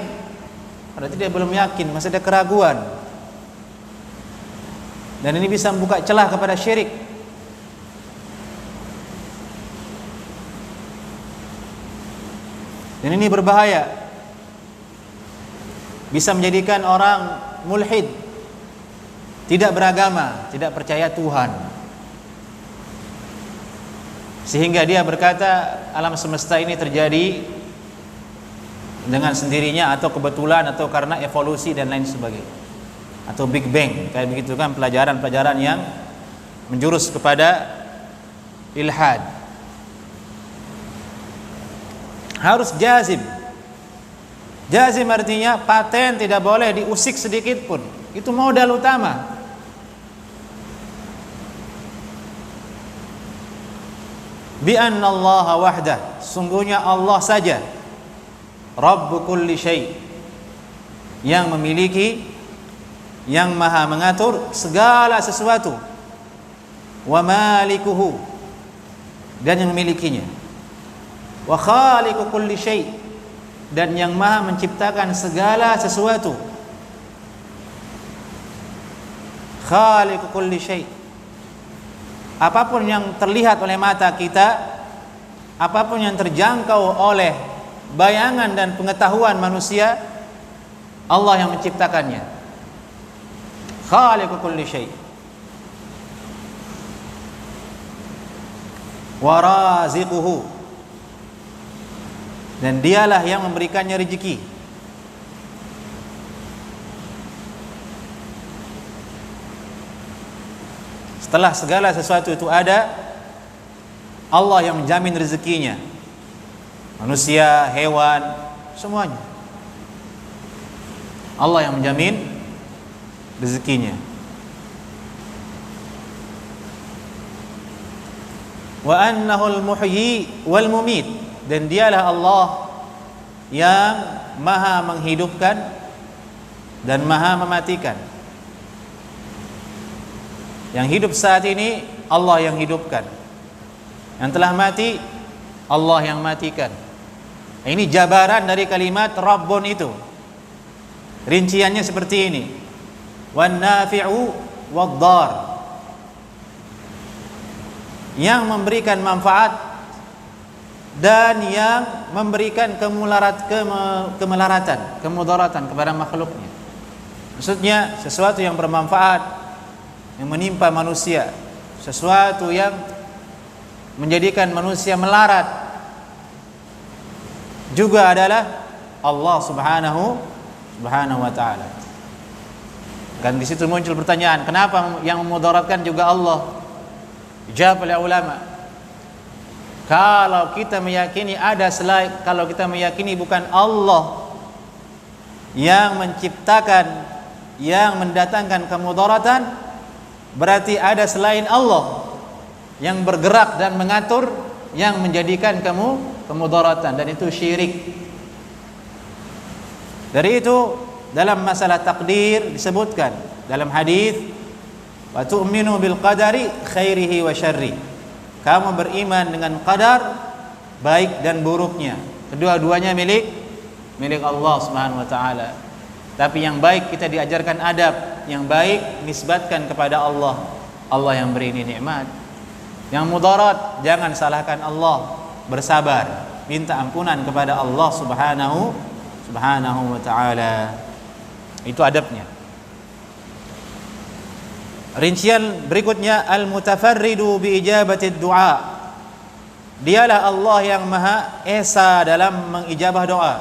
berarti dia belum yakin, masih ada keraguan. Dan ini bisa membuka celah kepada syirik. Dan ini berbahaya, bisa menjadikan orang mulhid, tidak beragama, tidak percaya Tuhan, sehingga dia berkata alam semesta ini terjadi dengan sendirinya, atau kebetulan, atau karena evolusi dan lain sebagainya, atau Big Bang, kayak begitu kan, pelajaran-pelajaran yang menjurus kepada ilhad. Harus jazim. Jazim artinya paten, tidak boleh diusik sedikit pun. Itu modal utama. Bi anna Allah wahdah, sungguhnya Allah saja Rabb kulli syai', yang memiliki, yang maha mengatur segala sesuatu, wa malikuhu, dan yang memilikinya, wa khaliqu kulli syai', dan yang maha menciptakan segala sesuatu. khaliqu kulli syai. Apapun yang terlihat oleh mata kita, apapun yang terjangkau oleh bayangan dan pengetahuan manusia, Allah yang menciptakannya. Khaliqu kulli syai. Wa raziquhu, dan dialah yang memberikannya rezeki. Setelah segala sesuatu itu ada, Allah yang menjamin rezekinya. Manusia, hewan, semuanya Allah yang menjamin rezekinya. Wa annahul muhyi wal mumit, dan dialah Allah yang maha menghidupkan dan maha mematikan. Yang hidup saat ini Allah yang hidupkan, yang telah mati Allah yang matikan. Ini jabaran dari kalimat Rabbun itu. Rinciannya seperti ini: wan nafi'u wad dar, yang memberikan manfaat dan yang memberikan kemudaratan kepada makhluknya. Maksudnya sesuatu yang bermanfaat yang menimpa manusia, sesuatu yang menjadikan manusia melarat, juga adalah Allah Subhanahu wa ta'ala. Kan di situ muncul pertanyaan, kenapa yang memudaratkan juga Allah? Dijawab oleh ulama, kalau kita meyakini ada selain, kalau kita meyakini bukan Allah yang menciptakan, yang mendatangkan kemudaratan, berarti ada selain Allah yang bergerak dan mengatur, yang menjadikan kemudaratan, dan itu syirik. Dari itu dalam masalah takdir disebutkan dalam hadis, wa tu'minu bil qadari khairihi wa syarri. Kamu beriman dengan qadar baik dan buruknya. Kedua-duanya milik Allah Subhanahu wa taala. Tapi yang baik kita diajarkan adab, yang baik nisbatkan kepada Allah. Allah yang beri ini nikmat. Yang mudarat jangan salahkan Allah, bersabar, minta ampunan kepada Allah Subhanahu wa taala. Itu adabnya. Rincian berikutnya, al-mutafarridu bi ijabati du'a. Dialah Allah yang maha esa dalam mengijabah doa.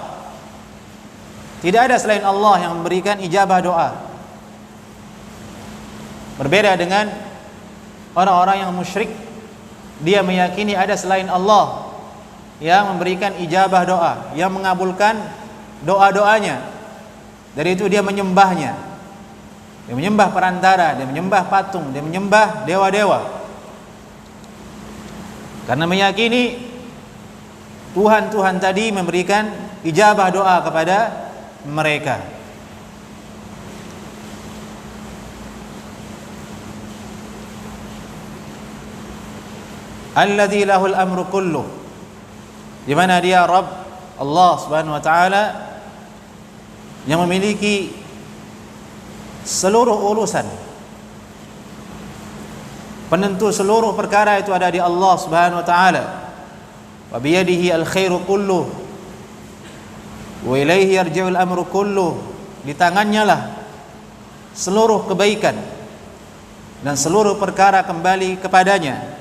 Tidak ada selain Allah yang memberikan ijabah doa. Berbeda dengan orang-orang yang musyrik, dia meyakini ada selain Allah yang memberikan ijabah doa, yang mengabulkan doa-doanya. Dari itu dia menyembahnya. Dia menyembah perantara, dia menyembah patung, dia menyembah dewa-dewa. Karena meyakini Tuhan-Tuhan tadi memberikan ijabah doa kepada mereka. Alladzi lahul amru kulluh, di mana dia Rabb, Allah Subhanahu wa taala, yang memiliki seluruh urusan. Penentu seluruh perkara itu ada di Allah Subhanahu wa taala. Wa biyadihi al-khairu kulluh wa ilaihi yarji'ul amru kulluh. Di tangannya lah seluruh kebaikan dan seluruh perkara kembali kepadanya.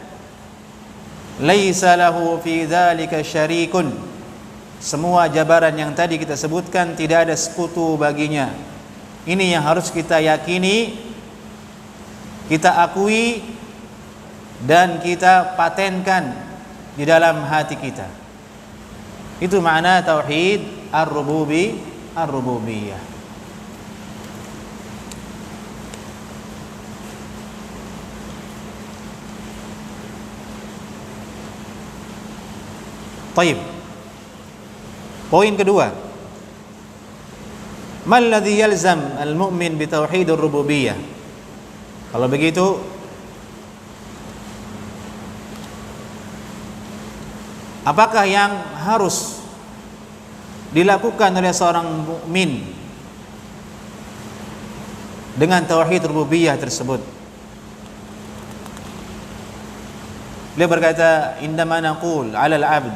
Laisa lahu fi dzalika syarikun. Semua jabaran yang tadi kita sebutkan tidak ada sekutu baginya. Ini yang harus kita yakini, kita akui, dan kita patenkan di dalam hati kita. Itu makna tauhid ar-rububiyah. Taib. Poin kedua, mal ladzi yalzam al-mu'min bi tauhid ar-rububiyah. Kalau begitu, apakah yang harus dilakukan oleh seorang mukmin dengan tauhid rububiyah tersebut. Beliau berkata, "Indama naqul 'ala al-'abd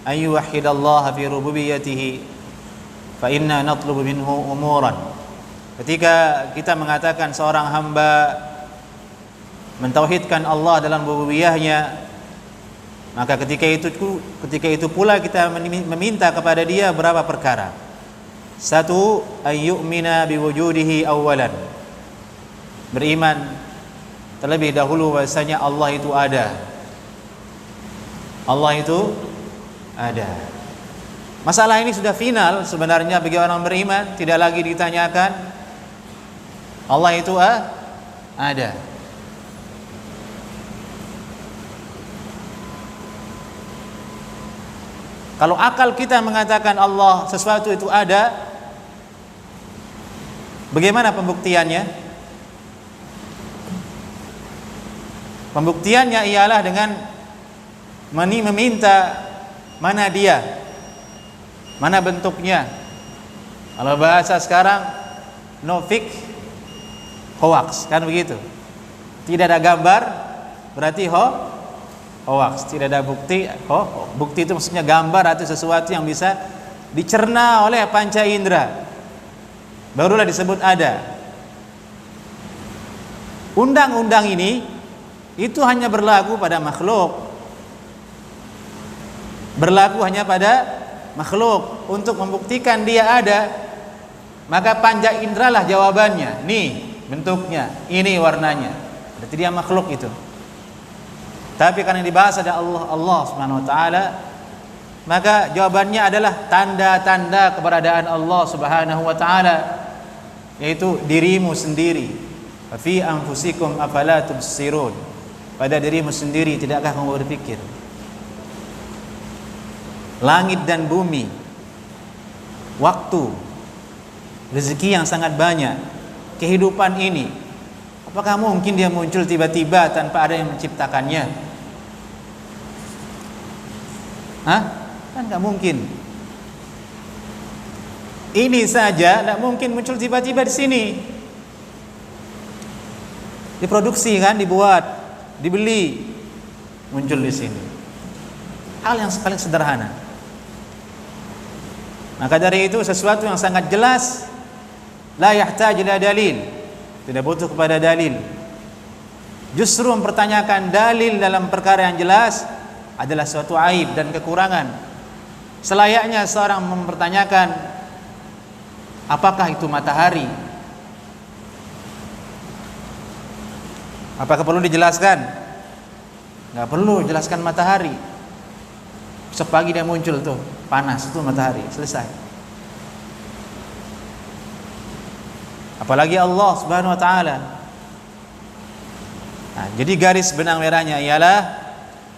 an yuwahhidallaha fi rububiyyatihi fa inna natlubu minhu umuran." Ketika kita mengatakan seorang hamba mentauhidkan Allah dalam rububiyahnya, maka ketika itu pula kita meminta kepada dia berapa perkara. Satu, ayyu'mina biwujudihi awalan, beriman terlebih dahulu bahasanya Allah itu ada. Allah itu ada. Masalah ini sudah final sebenarnya bagi orang beriman, tidak lagi ditanyakan Allah itu ada. Kalau akal kita mengatakan Allah sesuatu itu ada, bagaimana pembuktiannya? Pembuktiannya ialah dengan meminta mana dia, mana bentuknya. Kalau bahasa sekarang, no fake, hoax, kan begitu. Tidak ada gambar, berarti hoax. Tidak ada bukti. Bukti itu maksudnya gambar atau sesuatu yang bisa dicerna oleh panca indera, barulah disebut ada. Undang-undang ini itu hanya berlaku pada makhluk, berlaku hanya pada makhluk. Untuk membuktikan dia ada, maka panca indera lah jawabannya. Nih bentuknya, ini warnanya, berarti dia makhluk itu. Tapi karena dibahas ada Allah Subhanahu wa taala, maka jawabannya adalah tanda-tanda keberadaan Allah Subhanahu wa taala, yaitu dirimu sendiri. Fi anfusikum afala tubsirun. Pada dirimu sendiri tidakkah kamu berpikir? Langit dan bumi, waktu, rezeki yang sangat banyak, kehidupan ini, apakah mungkin dia muncul tiba-tiba tanpa ada yang menciptakannya? Kan nggak mungkin. Ini saja nggak mungkin muncul tiba-tiba di sini. Diproduksi kan, dibuat, dibeli, muncul di sini. Hal yang paling sederhana. Maka dari itu sesuatu yang sangat jelas, la yahtaj ila dalil, tidak butuh kepada dalil. Justru mempertanyakan dalil dalam perkara yang jelas adalah suatu aib dan kekurangan. Selayaknya seorang mempertanyakan apakah itu matahari. Apakah perlu dijelaskan? Nggak perlu jelaskan matahari. Besok pagi dia muncul tuh, panas, itu matahari, selesai. Apalagi Allah Subhanahu wa taala. Nah, jadi garis benang merahnya ialah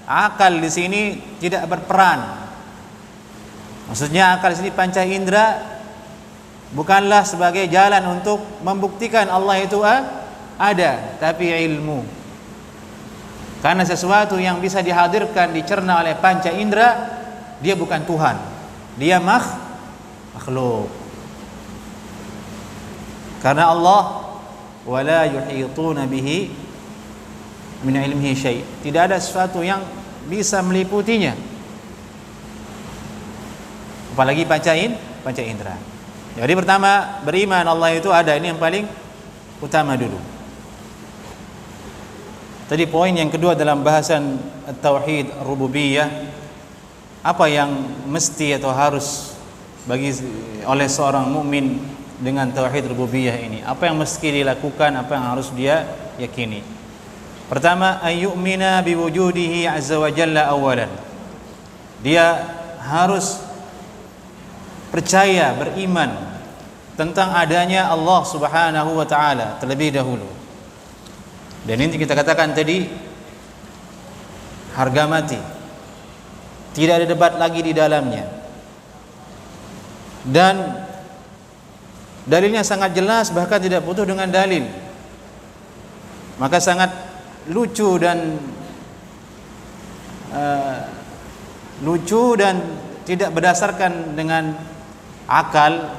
akal di sini tidak berperan. Maksudnya akal di sini panca indera bukanlah sebagai jalan untuk membuktikan Allah itu ada, tapi ilmu. Karena sesuatu yang bisa dihadirkan, dicerna oleh panca indera, dia bukan Tuhan, dia makhluk. Karena Allah wala yuhituna bihi min ilmihi syai', tidak ada sesuatu yang bisa meliputinya, apalagi panca indera. Jadi pertama, beriman Allah itu ada, ini yang paling utama dulu. Tadi poin yang kedua dalam bahasan tauhid rububiyah, apa yang mesti atau harus oleh seorang mukmin dengan tauhid rububiyah ini? Apa yang mesti dilakukan, apa yang harus dia yakini? Pertama, ayyumina biwujudihi azza wa jalla awalan. Dia harus percaya, beriman tentang adanya Allah Subhanahu wa taala terlebih dahulu. Dan ini kita katakan tadi harga mati. Tidak ada debat lagi di dalamnya. Dan dalilnya sangat jelas, bahkan tidak butuh dengan dalil. Maka sangat lucu dan tidak berdasarkan dengan akal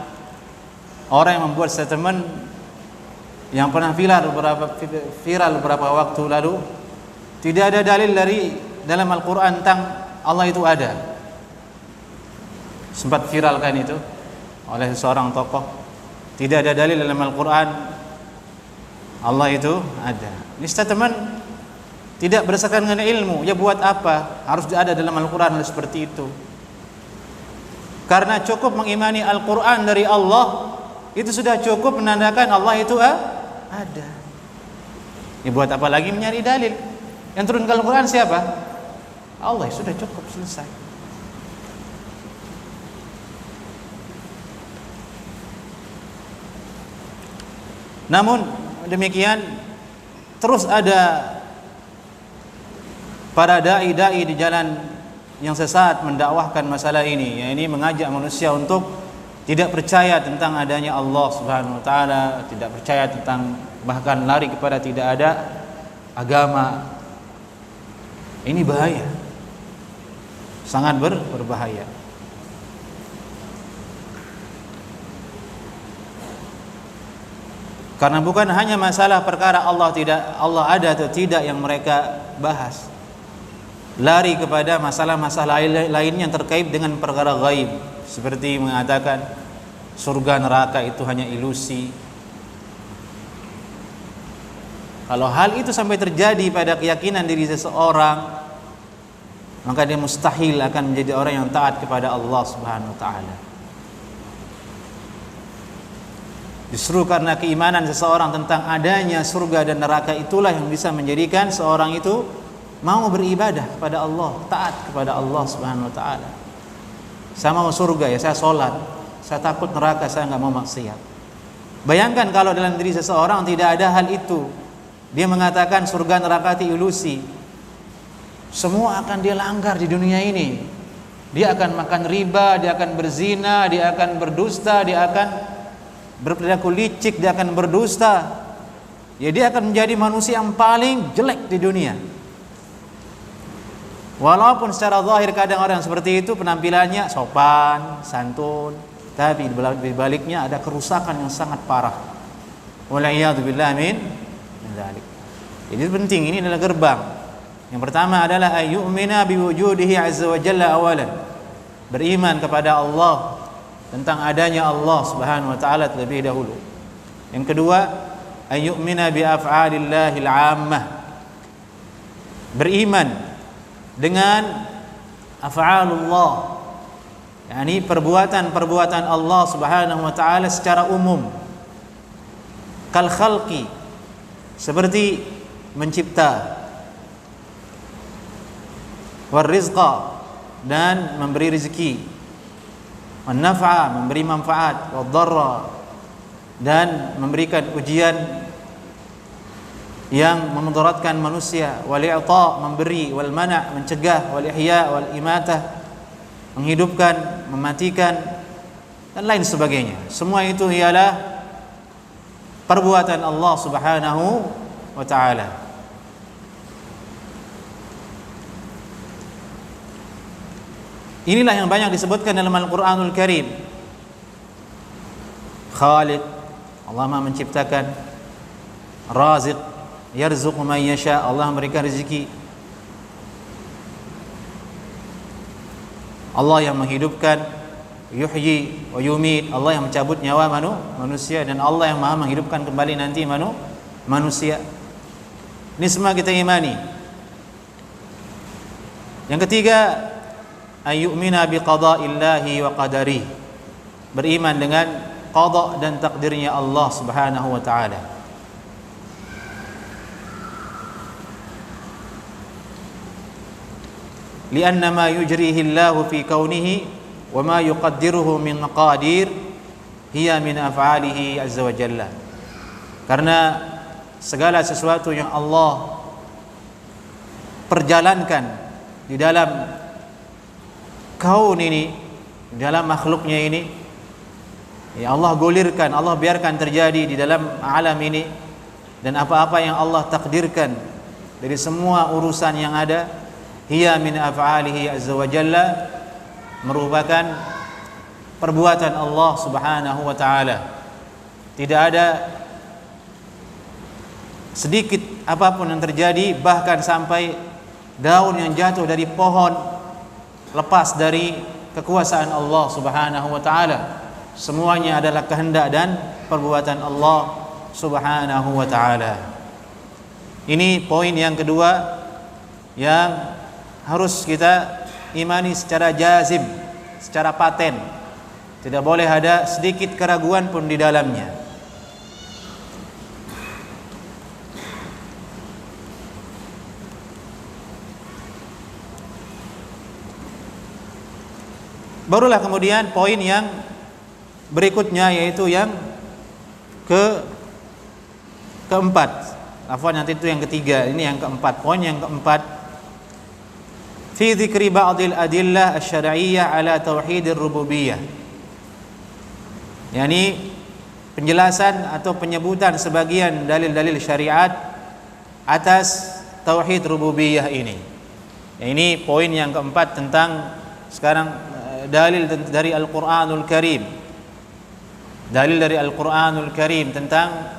orang yang membuat statement yang pernah viral beberapa waktu lalu, tidak ada dalil dari dalam Al-Quran tentang Allah itu ada. Sempat viralkan itu oleh seorang tokoh. Tidak ada dalil dalam Al-Quran Allah itu ada. Ini teman tidak berdasarkan dengan ilmu. Ya buat apa harus ada dalam Al-Quran seperti itu? Karena cukup mengimani Al-Quran dari Allah, itu sudah cukup menandakan Allah itu ada. Ya buat apa lagi mencari dalil? Yang turunkan Al-Quran siapa? Allah. Sudah cukup, selesai. Namun demikian terus ada para dai-dai di jalan yang sesat mendakwahkan masalah ini, yakni mengajak manusia untuk tidak percaya tentang adanya Allah Subhanahu wa taala, tidak percaya tentang, bahkan lari kepada tidak ada agama. Ini bahaya. Sangat berbahaya. Karena bukan hanya masalah perkara Allah ada atau tidak yang mereka bahas. Lari kepada masalah-masalah lain yang terkait dengan perkara gaib, seperti mengatakan surga neraka itu hanya ilusi. Kalau hal itu sampai terjadi pada keyakinan diri seseorang, maka dia mustahil akan menjadi orang yang taat kepada Allah Subhanahu wa taala. Justru karena keimanan seseorang tentang adanya surga dan neraka itulah yang bisa menjadikan seorang itu mau beribadah kepada Allah, taat kepada Allah Subhanahu wa taala. Saya mau surga, ya saya sholat. Saya takut neraka, saya nggak mau maksiat. Bayangkan kalau dalam diri seseorang tidak ada hal itu, dia mengatakan surga neraka itu ilusi, semua akan dia langgar di dunia ini. Dia akan makan riba, dia akan berzina, dia akan berdusta, dia akan berperilaku licik, dia akan berdusta. Ya, dia akan menjadi manusia yang paling jelek di dunia. Walaupun secara zahir kadang orang seperti itu penampilannya sopan, santun, tapi di baliknya ada kerusakan yang sangat parah. Wal'iyadzubillah min dzalik. Jadi penting, ini adalah gerbang. Yang pertama adalah ayyu'mina biwujudihi azza wa jalla awalan. Beriman kepada Allah, tentang adanya Allah Subhanahu wa taala terlebih dahulu. Yang kedua, ayyu'mina bi af'alillahil 'ammah. Beriman dengan af'alullah, yakni perbuatan-perbuatan Allah Subhanahu wa taala secara umum. Kal khalqi, seperti mencipta, war rizqa, dan memberi rezeki, wan naf'a, memberi manfaat, wad dharra, dan memberikan ujian yang memudaratkan manusia, wal i'ta, memberi, wal mana', mencegah, wal ihya, wal imatah, menghidupkan, mematikan, dan lain sebagainya. Semua itu ialah perbuatan Allah Subhanahu wa taala. Inilah yang banyak disebutkan dalam Al-Qur'anul Karim. Khaliq, Allah Maha menciptakan. Raziq, yarzuqu man yasha, Allah memberikan rezeki. Allah yang menghidupkan, yuhyi wa yumit, Allah yang mencabut nyawa manusia, dan Allah yang Maha menghidupkan kembali nanti manusia. Ini semua kita imani. Yang ketiga, ayyu'mina biqada'illahi wa qadarihi. Beriman dengan qada dan takdirnya Allah Subhanahu wa taala. Lianna ma yujrihi Allahu fi kaunihi wa ma yuqaddiruhu min maqadir hiya min af'alihi azza wa jalla. Karena segala sesuatu yang Allah perjalankan di dalam kaun ini, di dalam makhluknya ini, ya Allah gulirkan, Allah biarkan terjadi di dalam alam ini, dan apa-apa yang Allah takdirkan dari semua urusan yang ada, hiya min af'alihi azza wa jalla, merupakan perbuatan Allah Subhanahu wa taala. Tidak ada sedikit apapun yang terjadi, bahkan sampai daun yang jatuh dari pohon lepas dari kekuasaan Allah Subhanahu wa taala, semuanya adalah kehendak dan perbuatan Allah Subhanahu wa taala. Ini poin yang kedua yang harus kita imani secara jazim, secara paten. Tidak boleh ada sedikit keraguan pun di dalamnya. Barulah kemudian poin yang berikutnya, yaitu yang keempat. Afwan, nanti itu yang ketiga, ini yang keempat. Poin yang keempat, fi dzikri ba'dil adillah asy-syar'iyyah ala tauhidir rububiyah. Yani penjelasan atau penyebutan sebagian dalil-dalil syariat atas tauhid rububiyah ini. Ini poin yang keempat tentang sekarang dalil dari Al-Qur'anul Karim. Dalil dari Al-Qur'anul Karim tentang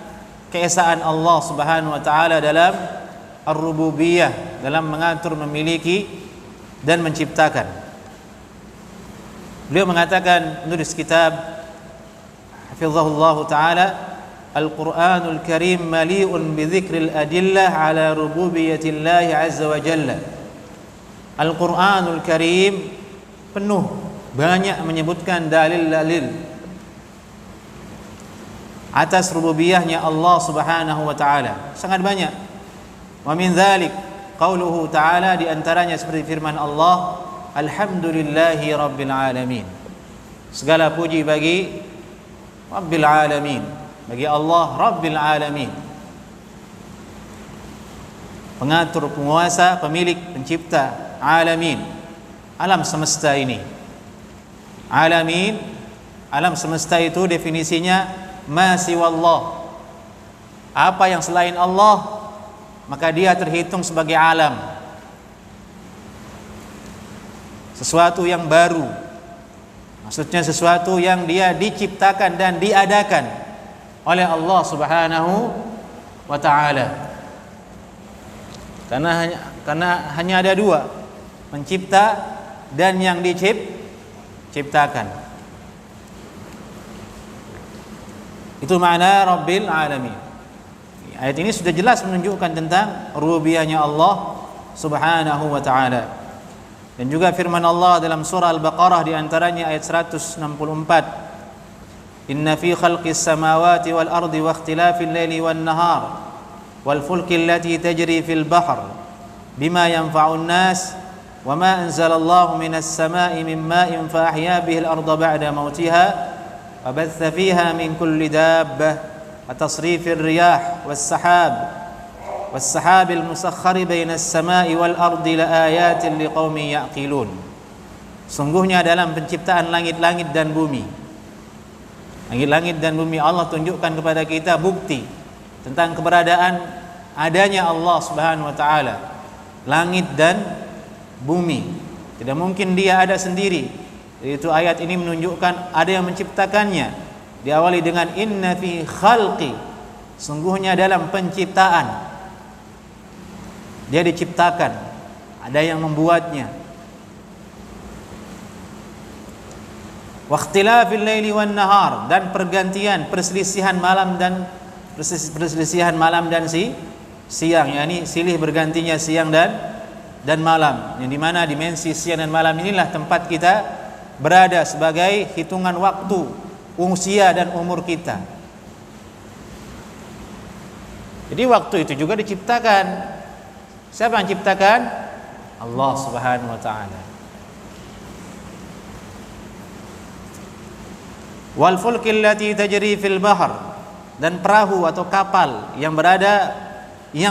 keesaan Allah Subhanahu wa taala dalam ar-rububiyah, dalam mengatur, memiliki dan menciptakan. Beliau mengatakan, penulis kitab hafizahullah taala, Al-Qur'anul Karim mali'un bi dzikril adillah ala rububiyatillah azza wa jalla. Al-Qur'anul Karim penuh, banyak menyebutkan dalil-dalil atas rububiyahnya Allah Subhanahu wa taala, sangat banyak. Wa min dzalik qauluhu ta'ala, di antaranya seperti firman Allah, alhamdulillahi rabbil alamin. Segala puji bagi Rabbil alamin, bagi Allah Rabbil alamin, pengatur, penguasa, pemilik, pencipta alamin, alam semesta ini. Alamin, alam semesta itu definisinya ma siwallah, apa yang selain Allah maka dia terhitung sebagai alam, sesuatu yang baru. Maksudnya sesuatu yang dia diciptakan dan diadakan oleh Allah Subhanahu wa taala. Karena hanya ada dua, pencipta dan yang diciptakan. Itu makna Rabbil alamin. Ayat ini sudah jelas menunjukkan tentang rububiyahnya Allah Subhanahu wa taala. Dan juga firman Allah dalam surah Al-Baqarah, di antaranya ayat 164, inna fi khalqis samawati wal ardi wa ikhtilafil laili wan nahar wal fulki allati tajri fil bahr bima yanfa'un nas wa ma anzalallahu minas samai min ma'in fa ahya bihi al-ardha ba'da mautiha wa batha fiha min kulli dabbah wa tasrifir riyah والسحاب المسخر بين السماء والأرض لآيات لقوم يعقلون. Sungguhnya dalam penciptaan langit-langit dan bumi, langit-langit dan bumi, Allah tunjukkan kepada kita bukti tentang keberadaan adanya Allah Subhanahu wa taala. Langit dan bumi, tidak mungkin dia ada sendiri. Itu ayat ini menunjukkan ada yang menciptakannya. Diawali dengan inna fi khalqi, sungguhnya dalam penciptaan. Dia diciptakan, ada yang membuatnya. Waqtilafil laili wan nahar, dan pergantian, perselisihan malam dan siang, yakni silih bergantinya siang dan malam. Yang dimana dimensi siang dan malam inilah tempat kita berada sebagai hitungan waktu, usia dan umur kita. Jadi waktu itu juga diciptakan. Siapa yang ciptakan? Allah Subhanahu wa taala. Wal fulkil lati tajri fil bahr, dan perahu atau kapal yang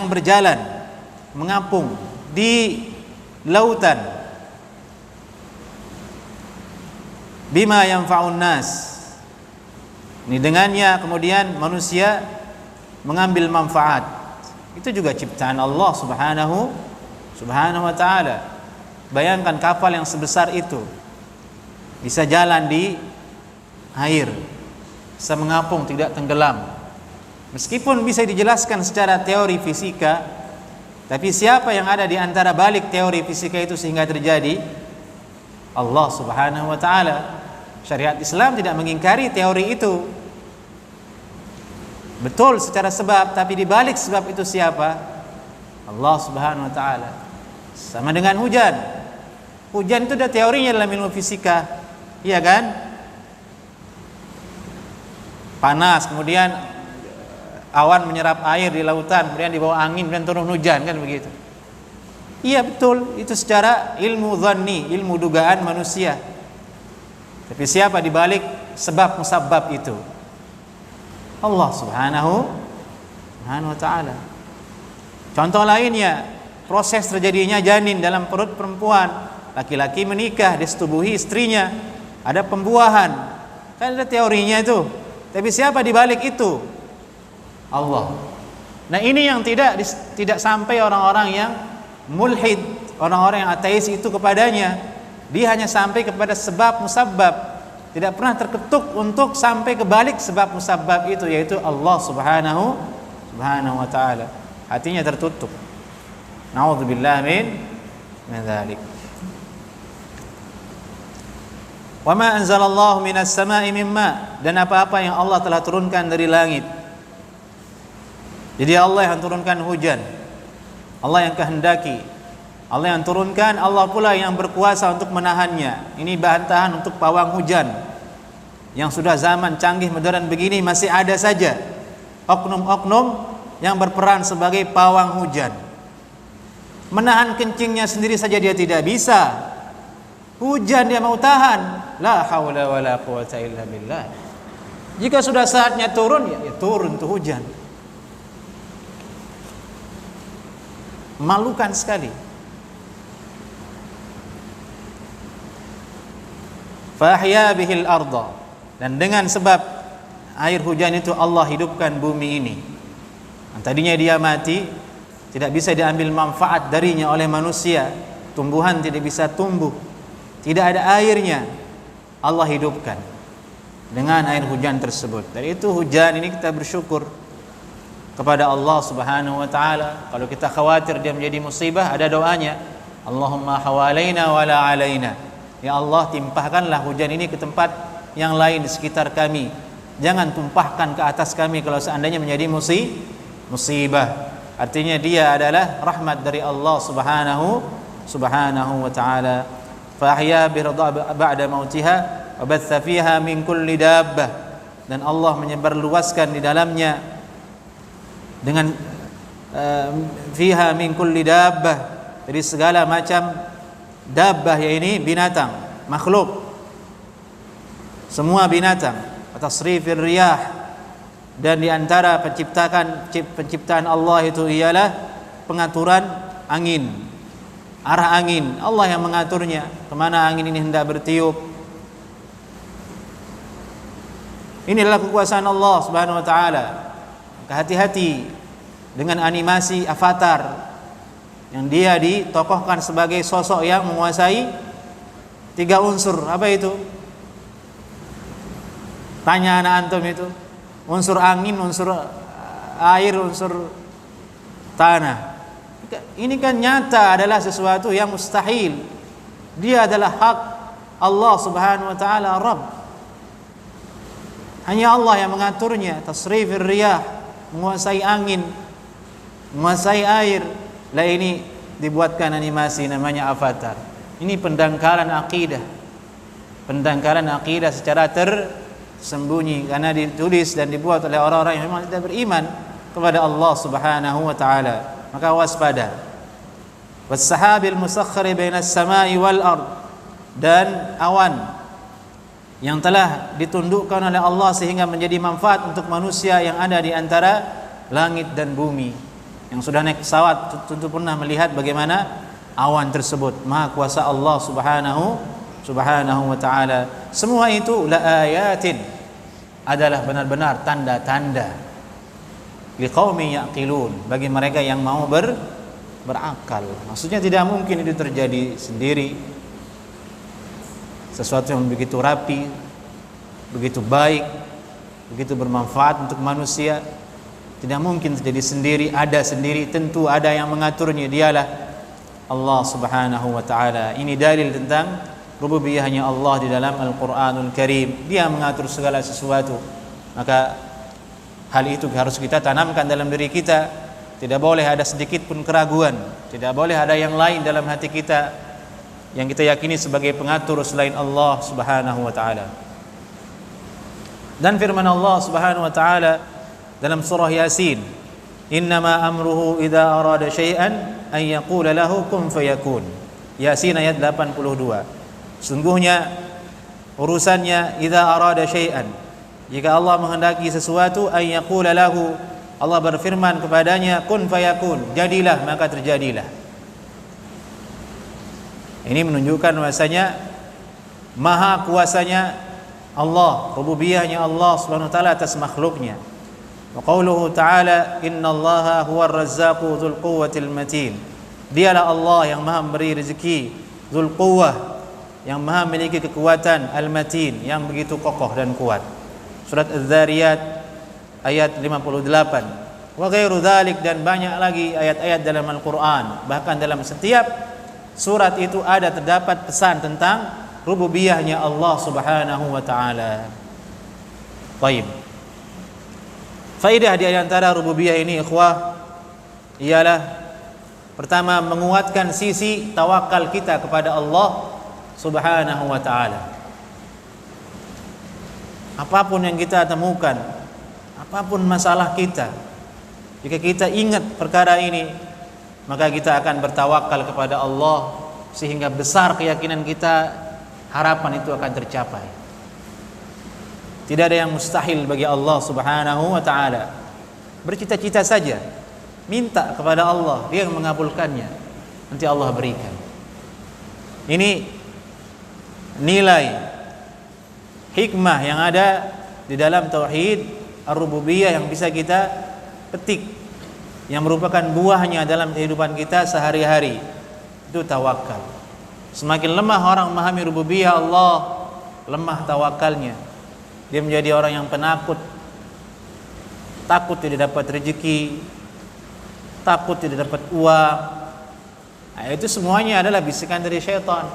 berjalan mengapung di lautan. Bima yanfa'un nas, ini dengannya kemudian manusia mengambil manfaat. Itu juga ciptaan Allah Subhanahu wa taala. Bayangkan kapal yang sebesar itu bisa jalan di air, bisa mengapung, tidak tenggelam. Meskipun bisa dijelaskan secara teori fisika, tapi siapa yang ada di antara balik teori fisika itu sehingga terjadi? Allah Subhanahu wa taala. Syariat Islam tidak mengingkari teori itu. Betul secara sebab, tapi di balik sebab itu siapa? Allah Subhanahu wa taala. Sama dengan hujan. Hujan itu ada teorinya dalam ilmu fisika. Iya kan? Panas, kemudian awan menyerap air di lautan, kemudian dibawa angin, kemudian turun hujan, kan begitu. Iya betul, itu secara ilmu dhanni, ilmu dugaan manusia. Tapi siapa di balik sebab musabab itu? Allah Subhanahu wa taala. Contoh lainnya, proses terjadinya janin dalam perut perempuan. Laki-laki menikah, disetubuhi istrinya, ada pembuahan. Kan ada teorinya itu. Tapi siapa di balik itu? Allah. Nah, ini yang tidak sampai orang-orang yang mulhid, orang-orang yang ateis itu kepadanya. Dia hanya sampai kepada sebab musabbab, tidak pernah terketuk untuk sampai ke balik sebab musabbab itu, yaitu Allah Subhanahu wa taala. Hatinya tertutup. Nauzubillah min dzalik. Wa ma anzalallahu minas sama'i mimma, dan apa-apa yang Allah telah turunkan dari langit. Jadi Allah yang turunkan hujan, Allah yang kehendaki, Allah yang turunkan, Allah pula yang berkuasa untuk menahannya. Ini bantahan untuk pawang hujan yang sudah zaman canggih modern begini masih ada saja oknum-oknum yang berperan sebagai pawang hujan. Menahan kencingnya sendiri saja dia tidak bisa. Hujan dia mau tahan. La haula wala quwata illa billah. Jika sudah saatnya turun, ya turun tuh hujan. Malukan sekali. Fahya bihil arda, dan dengan sebab air hujan itu Allah hidupkan bumi ini. Yang tadinya dia mati, tidak bisa diambil manfaat darinya oleh manusia, tumbuhan tidak bisa tumbuh, tidak ada airnya, Allah hidupkan dengan air hujan tersebut. Dari itu hujan ini kita bersyukur kepada Allah Subhanahu wa taala. Kalau kita khawatir dia menjadi musibah, ada doanya, Allahumma hawalaina wala alaina. Ya Allah, timpahkanlah hujan ini ke tempat yang lain di sekitar kami. Jangan tumpahkan ke atas kami kalau seandainya menjadi musibah. Artinya dia adalah rahmat dari Allah Subhanahu wa taala. Fa ahya bi ba'da mautiha wa batha fiha min kulli dabbah, dan Allah menyebarluaskan di dalamnya dengan fiha min kulli dabbah, dari segala macam dabbah, yaitu binatang, makhluk, semua binatang. Tasrifir riyah, dan di antara penciptaan Allah itu ialah pengaturan angin, arah angin. Allah yang mengaturnya, kemana angin ini hendak bertiup. Inilah kekuasaan Allah Subhanahu wa taala. Hati-hati dengan animasi Avatar yang dia ditokohkan sebagai sosok yang menguasai 3 unsur. Apa itu? Tanya anak antum itu. Unsur angin, unsur air, unsur tanah. Ini kan nyata adalah sesuatu yang mustahil. Dia adalah hak Allah Subhanahu wa taala, Rabb. Hanya Allah yang mengaturnya. Tasrifir riyah, menguasai angin, menguasai air. Lah ini dibuatkan animasi namanya Avatar. Ini pendangkalan akidah. Pendangkalan akidah secara tersembunyi, karena ditulis dan dibuat oleh orang-orang yang memang tidak beriman kepada Allah Subhanahu wa taala. Maka waspada. Was-sahabil musakhkhari bainas samai wal ard, dan awan yang telah ditundukkan oleh Allah sehingga menjadi manfaat untuk manusia yang ada di antara langit dan bumi. Yang sudah naik pesawat tentu pernah melihat bagaimana awan tersebut. Maha kuasa Allah Subhanahu wa ta'ala. Semua itu la ayatin, adalah benar-benar tanda-tanda liqaumin yaqilun, bagi mereka yang mau berakal. Maksudnya tidak mungkin itu terjadi sendiri. Sesuatu yang begitu rapi, begitu baik, begitu bermanfaat untuk manusia, Tidak mungkin terjadi sendiri, ada sendiri, tentu ada yang mengaturnya, dialah Allah Subhanahu wa taala. Ini dalil tentang rububiyahnya Allah di dalam Al-Qur'anul Karim. Dia mengatur segala sesuatu. Maka hal itu harus kita tanamkan dalam diri kita. Tidak boleh ada sedikit pun keraguan, tidak boleh ada yang lain dalam hati kita yang kita yakini sebagai pengatur selain Allah Subhanahu wa taala. Dan firman Allah Subhanahu wa taala dalam surah Yasin, innama amruhu idza arada syai'an an yaqula lahu kun fayakun. Yasin ayat 82. Sungguhnya urusannya idza arada syai'an, jika Allah menghendaki sesuatu, an yaqula lahu, Allah berfirman kepadanya, kun fayakun, jadilah maka terjadilah. Ini menunjukkan bahwasanya maha kuasanya Allah, rububiyahnya Allah Subhanahu wa taala atas makhluknya. Wa qauluhu ta'ala innallaha huwar razzaqu dzul quwwatil matin. Dialah Allah yang Maha memberi rezeki, dzul quwwah, yang Maha memiliki kekuatan, al-matin, yang begitu kokoh dan kuat. Surat Az-Zariyat ayat 58. Wa ghairu dzalik, dan banyak lagi ayat-ayat dalam Al-Qur'an. Bahkan dalam setiap surat itu terdapat pesan tentang rububiyahnya Allah Subhanahu wa taala. Baik. Faidah di antara rububiyah ini, ikhwah, ialah pertama, menguatkan sisi tawakal kita kepada Allah Subhanahu wa taala. Apapun yang kita temukan, apapun masalah kita, jika kita ingat perkara ini, maka kita akan bertawakal kepada Allah sehingga besar keyakinan kita, harapan itu akan tercapai. Tidak ada yang mustahil bagi Allah Subhanahu wa taala. Bercita-cita saja, minta kepada Allah, Dia yang mengabulkannya, nanti Allah berikan. Ini nilai hikmah yang ada di dalam tauhid ar-rububiyah yang bisa kita petik, yang merupakan buahnya dalam kehidupan kita sehari-hari. Itu tawakal. Semakin lemah orang memahami rububiyah Allah, lemah tawakalnya. Dia menjadi orang yang penakut, takut tidak dapat rezeki, takut tidak dapat uang. Nah, itu semuanya adalah bisikan dari syaitan.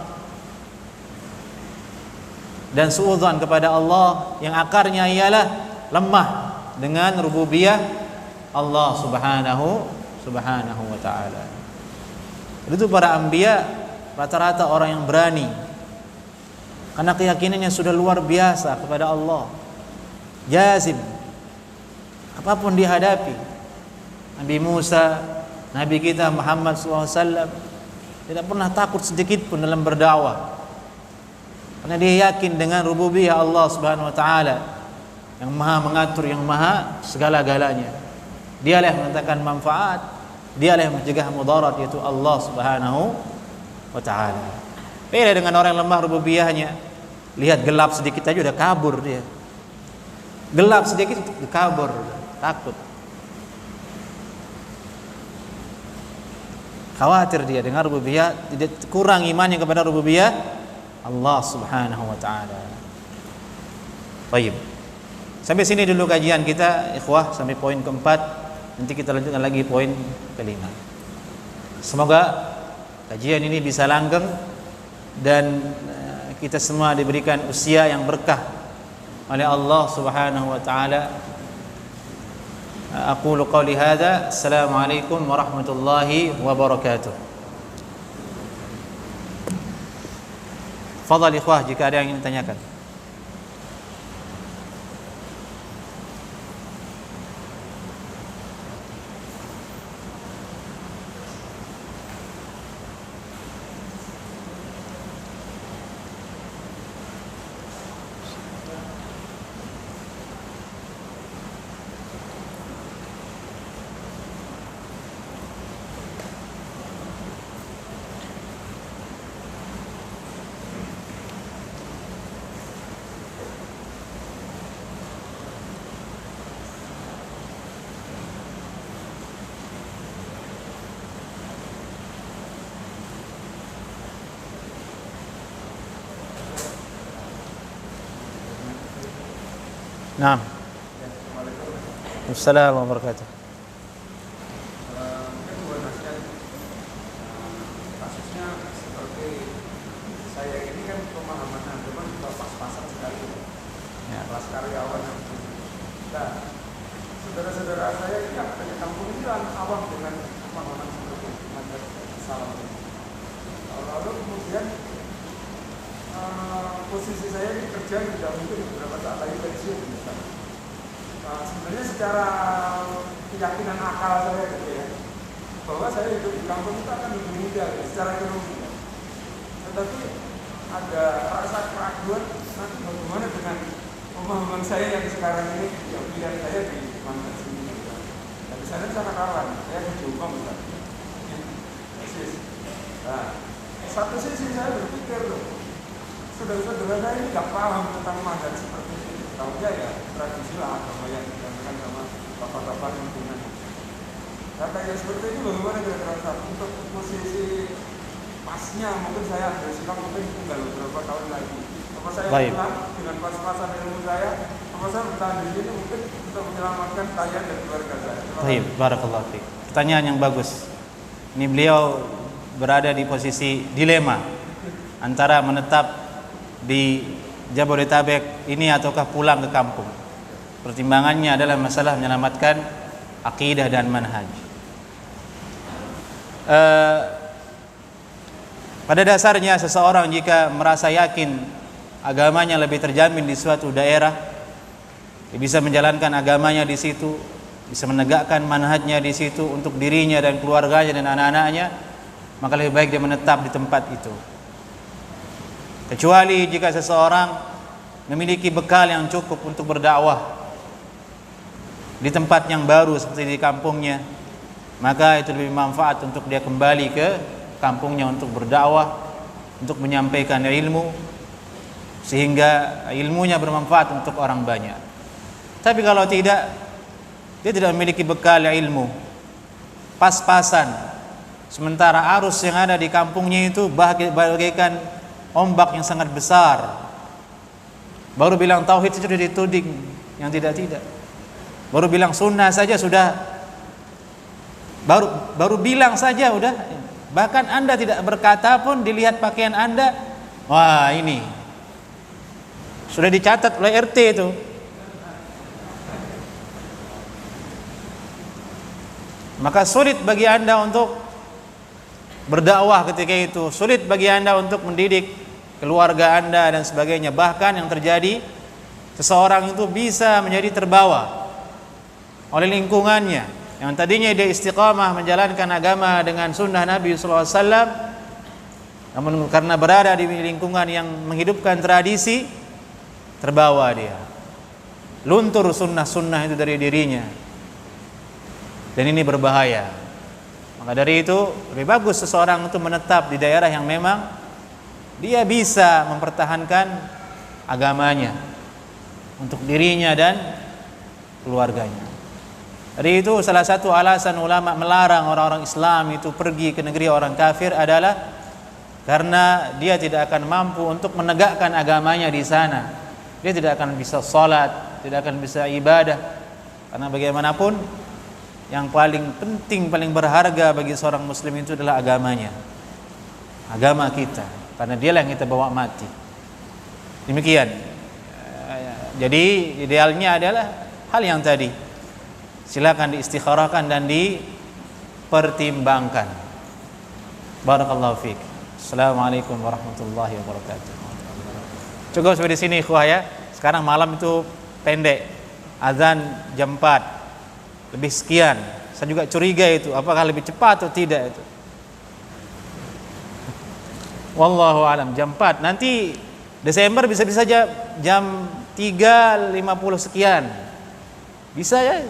Dan suudzon kepada Allah yang akarnya ialah lemah dengan rububiyah Allah Subhanahu wa taala. Itu para anbiya rata-rata orang yang berani, karena keyakinannya sudah luar biasa kepada Allah. Jazim, apapun dihadapi. Nabi Musa, Nabi kita Muhammad SAW tidak pernah takut sedikit pun dalam berdakwah, karena dia yakin dengan rububiyah Allah Subhanahu wa taala yang maha mengatur, yang maha segala-galanya. Dialah yang mendatangkan manfaat, dialah yang mencegah mudarat, yaitu Allah Subhanahu wa taala. Beda dengan orang yang lemah rububiyahnya. Lihat gelap sedikit aja udah kabur dia. Gelap sedikit kabur, takut. Khawatir dia dengan rububiyah, tidak kurang imannya kepada rububiyah Allah Subhanahu wa taala. Baik. Sampai sini dulu kajian kita, ikhwah, sampai poin keempat. Nanti kita lanjutkan lagi poin kelima. Semoga kajian ini bisa langgeng dan kita semua diberikan usia yang berkah oleh Allah Subhanahu wa taala. Aqulu qawli hadza. Assalamualaikum warahmatullahi wabarakatuh. Fadhal ikhwah, jika ada yang ingin ditanyakan. Naam. Assalamualaikum warahmatullahi wabarakatuh. ini kan pemahaman agama juga pas-pasan sekali ya. Kelas karyawan. Nah, saudara-saudara saya ini yang ada di kampung ini kan awam dengan pemahaman seperti manhaj salam. Lalu kemudian posisi saya di kerja tidak mungkin beberapa saat lagi pensiun misalnya. Sebenarnya secara keyakinan akal saya gitu ya, bahwa saya hidup di kampung itu akan lebih mudah ya, secara ekonomi. Tetapi ada rasa keraguan nanti bagaimana dengan pemahaman saya yang sekarang ini, yang pilihan saya di mana sini. Nah, di sana cara kawan, saya ke Jombang misalnya. Nah, satu sisi saya berpikir loh, saudara-saudara saya ini nggak paham tentang manhaj seperti ini. Tahu ya tradisi lah agama yang dijalankan sama bapak-bapak lingkungan. Kata yang seperti ini bagaimana kira-kira untuk posisi pasnya mungkin saya ada silang mungkin tinggal beberapa tahun lagi. Apa saya pulang dengan pas-pasan ilmu saya, apa saya bertahan di sini mungkin untuk menyelamatkan saya dan keluarga saya. Baik, barakallahu fiik. Pertanyaan yang bagus. Ini beliau berada di posisi dilema antara menetap di Jabodetabek ini ataukah pulang ke kampung. Pertimbangannya adalah masalah menyelamatkan akidah dan manhaj. Pada dasarnya seseorang jika merasa yakin agamanya lebih terjamin di suatu daerah, dia bisa menjalankan agamanya di situ, bisa menegakkan manhajnya di situ untuk dirinya dan keluarganya dan anak-anaknya, maka lebih baik dia menetap di tempat itu. Kecuali jika seseorang memiliki bekal yang cukup untuk berdakwah di tempat yang baru seperti di kampungnya, maka itu lebih manfaat untuk dia kembali ke kampungnya untuk berdakwah, untuk menyampaikan ilmu sehingga ilmunya bermanfaat untuk orang banyak. Tapi kalau tidak, dia tidak memiliki bekal ilmu, pas-pasan, sementara arus yang ada di kampungnya itu bagaikan ombak yang sangat besar. Baru bilang tauhid sudah dituding yang tidak-tidak. Baru bilang sunnah saja sudah, baru bilang saja udah. Bahkan Anda tidak berkata pun dilihat pakaian Anda, wah ini sudah dicatat oleh RT itu. Maka sulit bagi Anda untuk berdakwah ketika itu, sulit bagi Anda untuk mendidik keluarga Anda dan sebagainya. Bahkan yang terjadi, seseorang itu bisa menjadi terbawa oleh lingkungannya yang tadinya dia istiqamah menjalankan agama dengan sunnah Nabi SAW, namun karena berada di lingkungan yang menghidupkan tradisi, terbawa dia, luntur sunnah-sunnah itu dari dirinya, dan ini berbahaya. Maka dari itu lebih bagus seseorang itu menetap di daerah yang memang dia bisa mempertahankan agamanya untuk dirinya dan keluarganya. Dari itu salah satu alasan ulama melarang orang-orang Islam itu pergi ke negeri orang kafir adalah karena dia tidak akan mampu untuk menegakkan agamanya di sana. Dia tidak akan bisa salat, tidak akan bisa ibadah. Karena bagaimanapun yang paling penting, paling berharga bagi seorang muslim itu adalah agamanya, agama kita, karena dialah yang kita bawa mati. Demikian. Jadi idealnya adalah hal yang tadi, silakan diistikharahkan dan dipertimbangkan. Barakallahu fiik. Assalamualaikum warahmatullahi wabarakatuh. Cukup sampai di sini ikhwah ya. Sekarang malam itu pendek, azan jam 4 lebih sekian. Saya juga curiga itu apakah lebih cepat atau tidak itu. Wallahu alam, jam 4. Nanti Desember bisa-bisa saja jam 3.50 sekian. Bisa ya.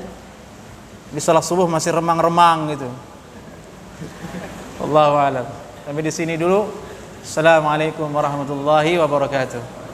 Di salat subuh masih remang-remang gitu. Wallahu alam. Sampai di sini dulu. Assalamualaikum warahmatullahi wabarakatuh.